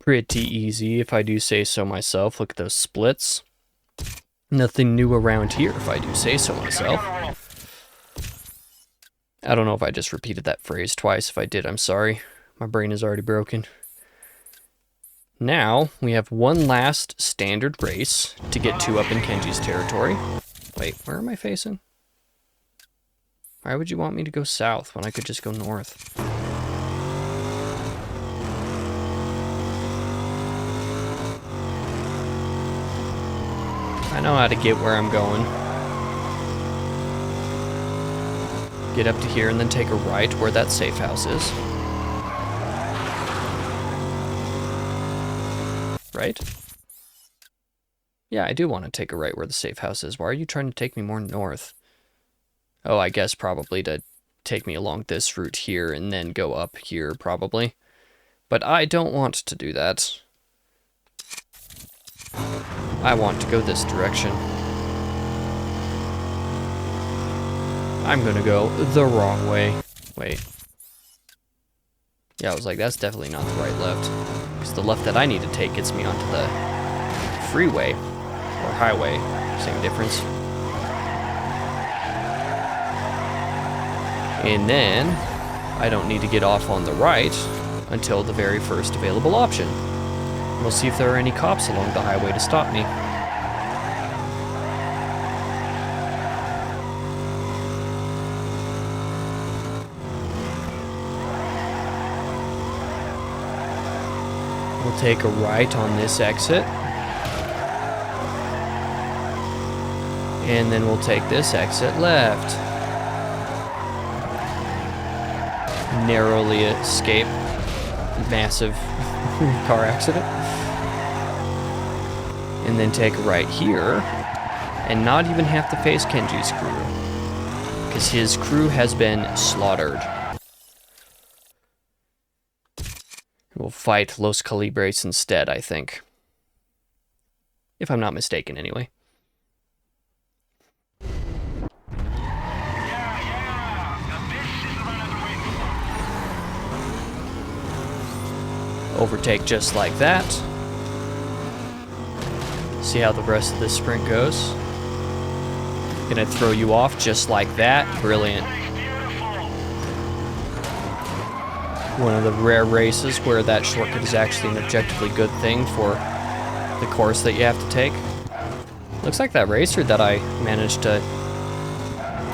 Pretty easy, if I do say so myself. Look at those splits. Nothing new around here, if I do say so myself. I don't know if I just repeated that phrase twice. If I did, I'm sorry. My brain is already broken. Now, we have one last standard race to get 2 up in Kenji's territory. Wait, where am I facing? Why would you want me to go south when I could just go north? I know how to get where I'm going. Get up to here and then take a right where that safe house is. Right? Yeah, I do want to take a right where the safe house is. Why are you trying to take me more north? Oh, I guess probably to take me along this route here and then go up here, probably. But I don't want to do that. I want to go this direction. I'm gonna go the wrong way. Wait. Yeah, I was like, that's definitely not the right left. Because the left that I need to take gets me onto the freeway. Or highway. Same difference. And then, I don't need to get off on the right until the very first available option. We'll see if there are any cops along the highway to stop me. We'll take a right on this exit. And then we'll take this exit left. Narrowly escape massive car accident. And then take a right here. And not even have to face Kenji's crew. Because his crew has been slaughtered. We'll fight Los Calibres instead, I think. If I'm not mistaken, anyway. Overtake just like that. See how the rest of this sprint goes. Gonna throw you off just like that. Brilliant. One of the rare races where that shortcut is actually an objectively good thing for the course that you have to take. Looks like that racer that I managed to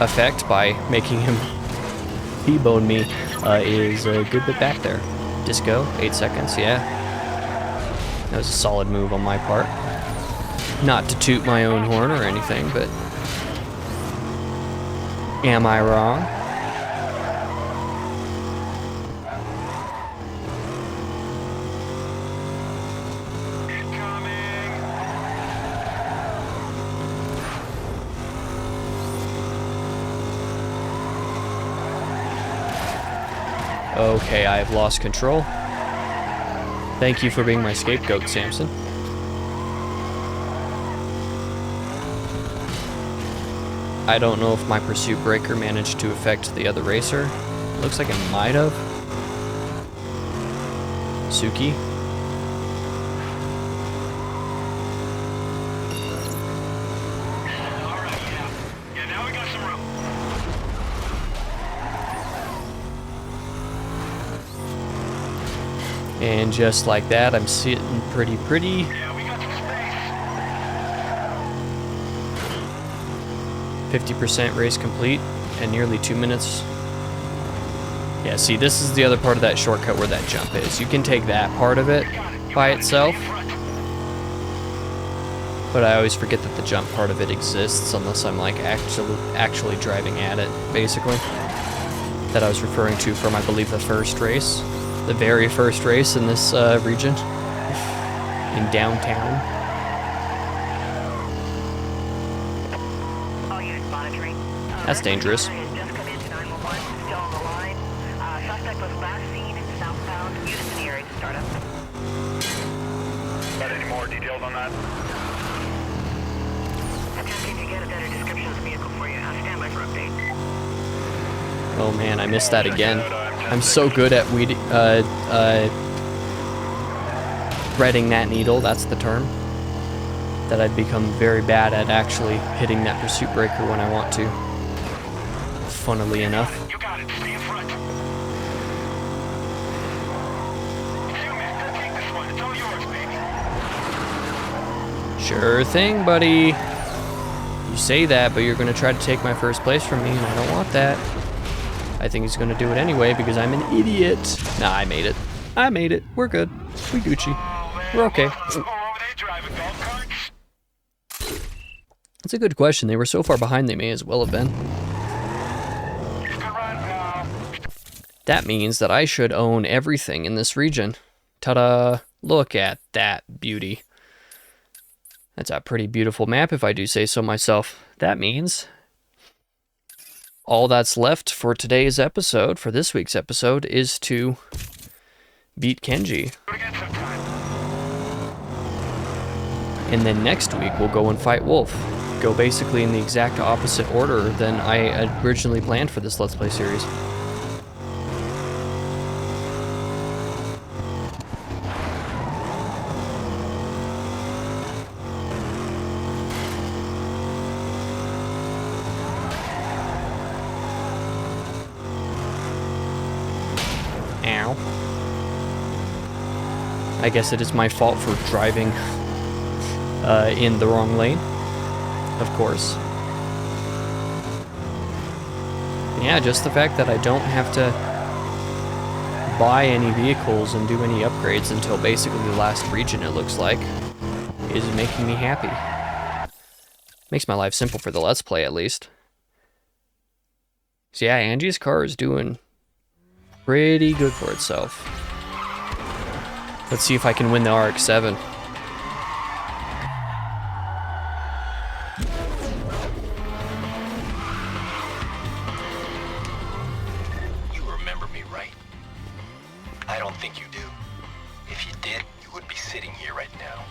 affect by making him T-bone me is a good bit back there. Disco, 8 seconds, yeah. That was a solid move on my part. Not to toot my own horn or anything, but am I wrong? Okay, I have lost control. Thank you for being my scapegoat, Samson. I don't know if my pursuit breaker managed to affect the other racer. Looks like it might have. Suki. And just like that, I'm sitting pretty. Yeah, we got some space. 50% race complete and nearly 2 minutes. Yeah, see, this is the other part of that shortcut where that jump is. You can take that part of it by itself, but I always forget that the jump part of it exists unless I'm like actually driving at it, basically. That I was referring to from, I believe, the first race. The very first race in this region, in downtown. All units monitoring. That's dangerous. Just come into 911, still on the line. Suspect was last seen southbound. Units in the area to start up. Got any more details on that? Attempting to get a better description of the vehicle for you. Stand by for update. Oh man, I missed that again. I'm so good at threading that needle, that's the term, that I'd become very bad at actually hitting that pursuit breaker when I want to. Funnily enough. You got it. Stay in front. It's you, man. Take this one. It's all yours, baby. Sure thing, buddy. You say that, but you're gonna try to take my first place from me, and I don't want that. I think he's gonna do it anyway because I'm an idiot. Nah, I made it. I made it. We're good. We Gucci. We're okay. Oh, they driving golf carts? That's a good question. They were so far behind they may as well have been. You can run now. That means that I should own everything in this region. Ta-da! Look at that beauty. That's a pretty beautiful map if I do say so myself. That means all that's left for today's episode, for this week's episode, is to beat Kenji. And then next week we'll go and fight Wolf. Go basically in the exact opposite order than I originally planned for this Let's Play series. Ow. I guess it is my fault for driving in the wrong lane, of course. Yeah, just the fact that I don't have to buy any vehicles and do any upgrades until basically the last region, it looks like, is making me happy. Makes my life simple for the Let's Play, at least. So yeah, Angie's car is doing pretty good for itself. Let's see if I can win the RX-7. You remember me, right? I don't think you do. If you did, you would be sitting here right now.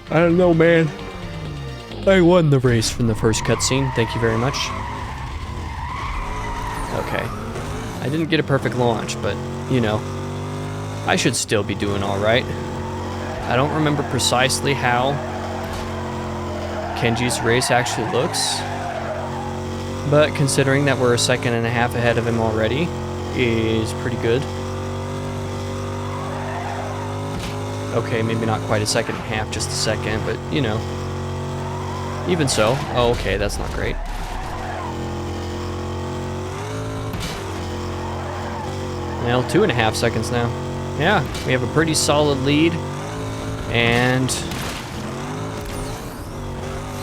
I don't know, man. I won the race from the first cutscene. Thank you very much. Okay. I didn't get a perfect launch, but, you know, I should still be doing alright. I don't remember precisely how Kenji's race actually looks, but considering that we're a second and a half ahead of him already, is pretty good. Okay, maybe not quite a second and a half, just a second, but, you know. Even so. Oh, okay, that's not great. Well, 2.5 seconds now. Yeah, we have a pretty solid lead. And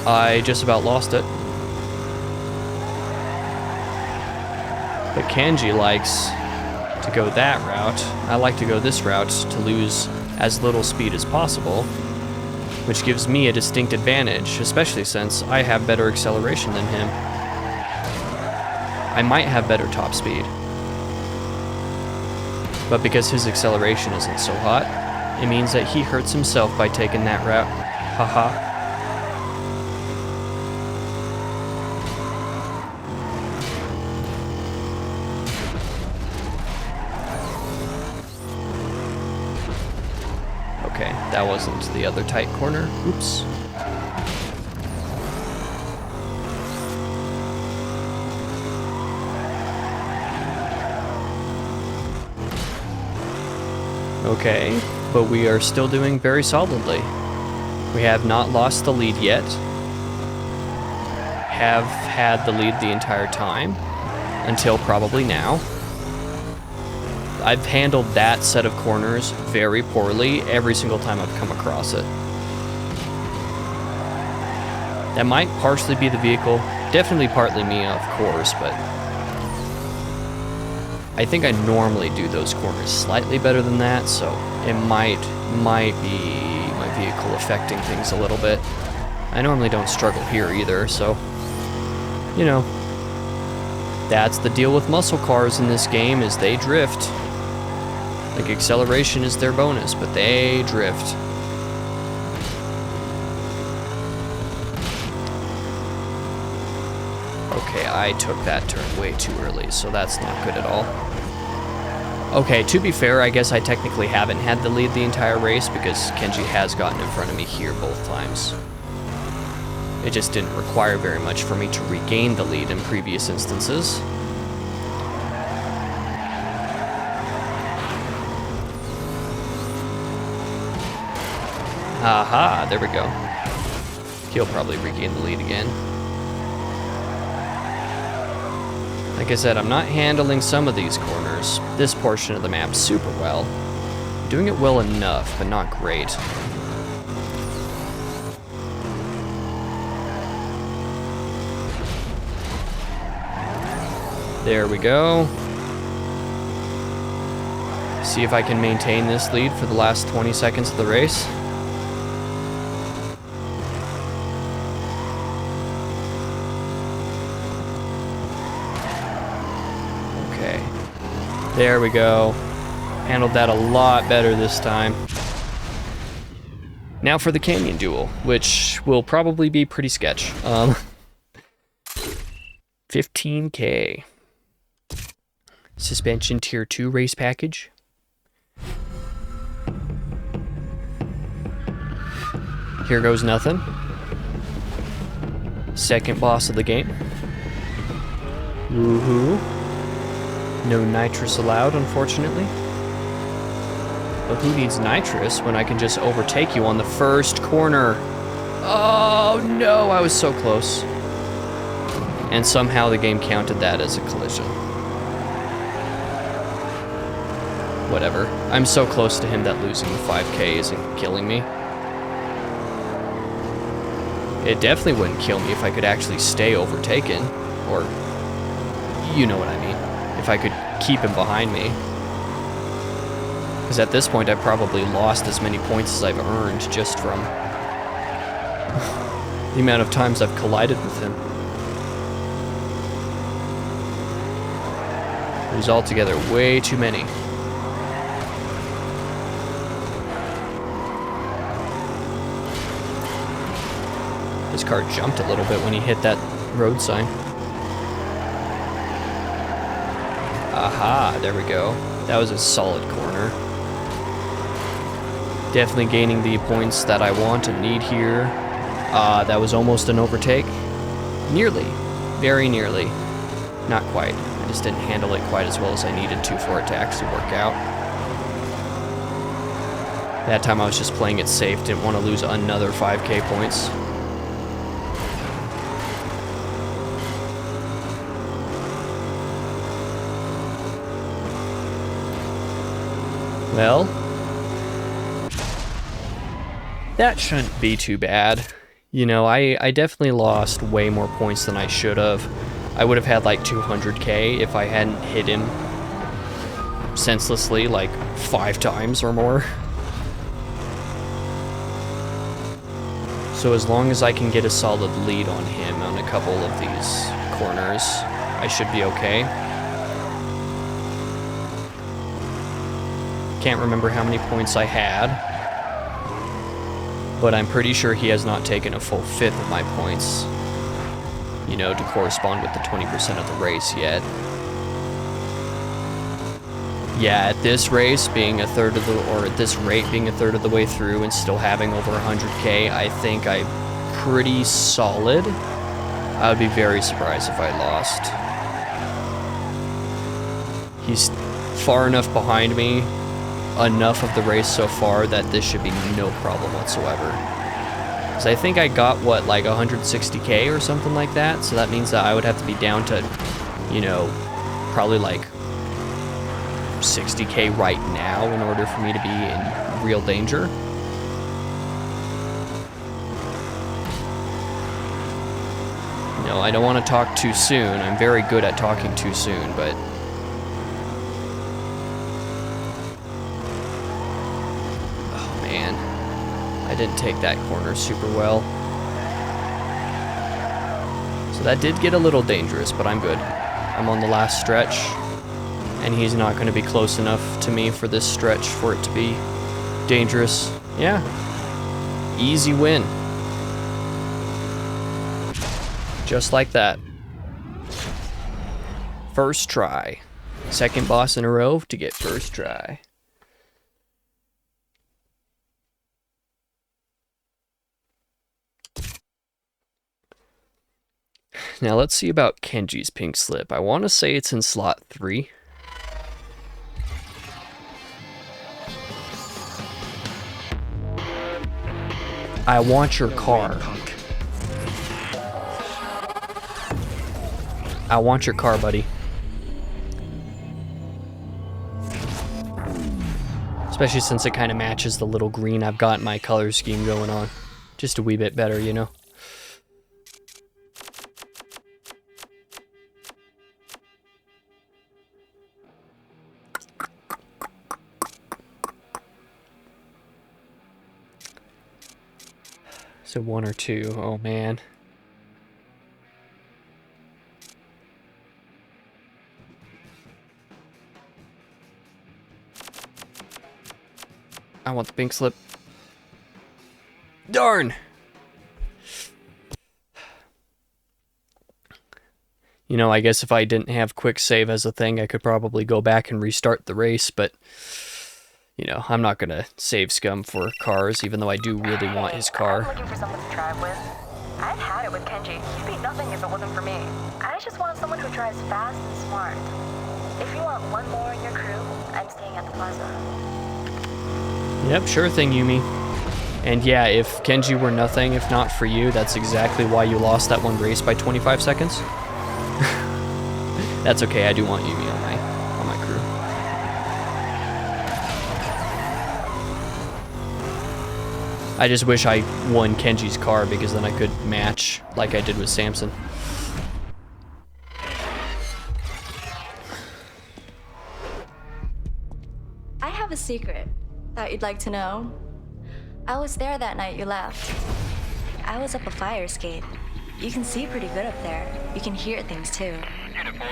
I just about lost it. But Kenji likes to go that route. I like to go this route to lose as little speed as possible, which gives me a distinct advantage, especially since I have better acceleration than him. I might have better top speed, but because his acceleration isn't so hot, it means that he hurts himself by taking that route. Haha. Okay, that wasn't the other tight corner. Oops. Okay, but we are still doing very solidly. We have not lost the lead yet. Have had the lead the entire time, until probably now. I've handled that set of corners very poorly every single time I've come across it. That might partially be the vehicle, definitely partly me, of course, but I think I normally do those corners slightly better than that, so it might be my vehicle affecting things a little bit. I normally don't struggle here either, so, you know, that's the deal with muscle cars in this game, is they drift. Like, acceleration is their bonus, but they drift. Okay, I took that turn way too early, so that's not good at all. Okay, to be fair, I guess I technically haven't had the lead the entire race because Kenji has gotten in front of me here both times. It just didn't require very much for me to regain the lead in previous instances. Aha, there we go. He'll probably regain the lead again. Like I said, I'm not handling some of these corners, this portion of the map, super well. I'm doing it well enough, but not great. There we go. See if I can maintain this lead for the last 20 seconds of the race. There we go. Handled that a lot better this time. Now for the canyon duel, which will probably be pretty sketch. 15K. Suspension Tier 2 race package. Here goes nothing. Second boss of the game. Woohoo. No nitrous allowed, unfortunately. But who needs nitrous when I can just overtake you on the first corner? Oh no, I was so close. And somehow the game counted that as a collision. Whatever. I'm so close to him that losing the 5K isn't killing me. It definitely wouldn't kill me if I could actually stay overtaken, or you know what I mean, if I could keep him behind me. Because at this point I've probably lost as many points as I've earned just from the amount of times I've collided with him. There's altogether way too many. His car jumped a little bit when he hit that road sign. Aha, there we go. That was a solid corner. Definitely gaining the points that I want and need here. That was almost an overtake. Nearly. Very nearly. Not quite. I just didn't handle it quite as well as I needed to for it to actually work out. That time I was just playing it safe. Didn't want to lose another 5k points. Well, that shouldn't be too bad. You know, I definitely lost way more points than I should have. I would have had like 200k if I hadn't hit him senselessly like 5 times or more. So as long as I can get a solid lead on him on a couple of these corners, I should be okay. Can't remember how many points I had, but I'm pretty sure he has not taken a full 5th of my points, you know, to correspond with the 20% of the race yet. Yeah, at this race being at this rate being a third of the way through and still having over 100k, I think I'm pretty solid. I would be very surprised if I lost. He's far enough behind me, enough of the race so far, that this should be no problem whatsoever. Because I think I got, what, like 160k or something like that, so that means that I would have to be down to, you know, probably like 60k right now in order for me to be in real danger. No, I don't want to talk too soon. I'm very good at talking too soon, but I didn't take that corner super well. So that did get a little dangerous, but I'm good. I'm on the last stretch, and he's not going to be close enough to me for this stretch for it to be dangerous. Yeah. Easy win. Just like that. First try. Second boss in a row to get first try. Now let's see about Kenji's pink slip. I want to say it's in slot 3. I want your car. I want your car, buddy. Especially since it kind of matches the little green I've got in my color scheme going on. Just a wee bit better, you know? So 1 or 2, oh man. I want the pink slip. Darn! You know, I guess if I didn't have quick save as a thing, I could probably go back and restart the race, but you know, I'm not gonna save scum for cars, even though I do really want his car. I'm looking for someone to drive with. I've had it with Kenji. He'd be nothing if it wasn't for me. I just want someone who drives fast and smart. If you want one more in your crew, I'm staying at the plaza. Yep, sure thing, Yumi. And yeah, if Kenji were nothing, if not for you, that's exactly why you lost that one race by 25 seconds. That's okay, I do want Yumi on my crew. I just wish I won Kenji's car because then I could match like I did with Samson. I have a secret. Thought you'd like to know. I was there that night you left. I was up a fire escape. You can see pretty good up there. You can hear things too. Unit 4,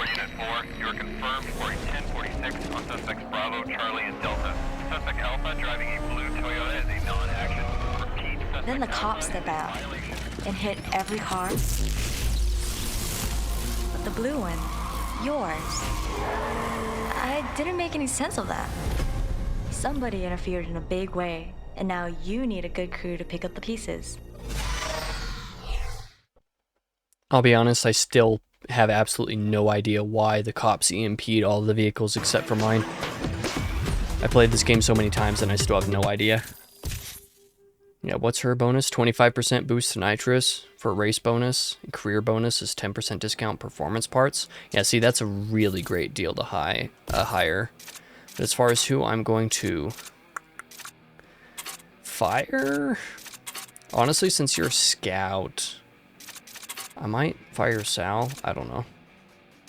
you are confirmed for a 1046 on suspects Bravo, Charlie, and Delta. Suspect Alpha driving a blue Toyota is a non-action. Repeat, suspect Then the Alpha cops is step a out violation. and hit every car. But the blue one, yours. I didn't make any sense of that. Somebody interfered in a big way, and now you need a good crew to pick up the pieces. I'll be honest, I still have absolutely no idea why the cops EMP'd all the vehicles except for mine. I played this game so many times and I still have no idea. Yeah, what's her bonus? 25% boost to nitrous for race bonus. Career bonus is 10% discount performance parts. Yeah, see, that's a really great deal to hire. But as far as who I'm going to fire, honestly, since you're a scout, I might fire Sal. I don't know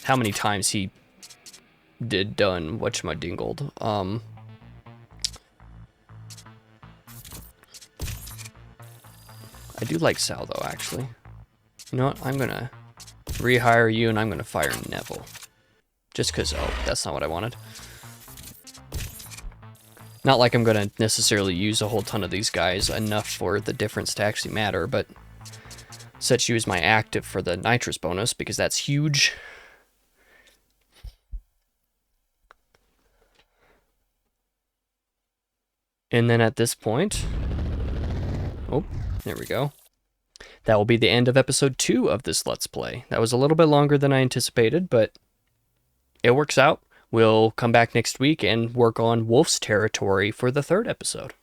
how many times he done whatchamajingled. I do like Sal though, actually. You know what? I'm gonna rehire you and I'm gonna fire Neville. Just cause, oh, that's not what I wanted. Not like I'm gonna necessarily use a whole ton of these guys enough for the difference to actually matter, but set you as my active for the nitrous bonus because that's huge. And then at this point, oh, there we go. That will be the end of episode 2 of this Let's Play. That was a little bit longer than I anticipated, but it works out. We'll come back next week and work on Wolf's Territory for the 3rd episode.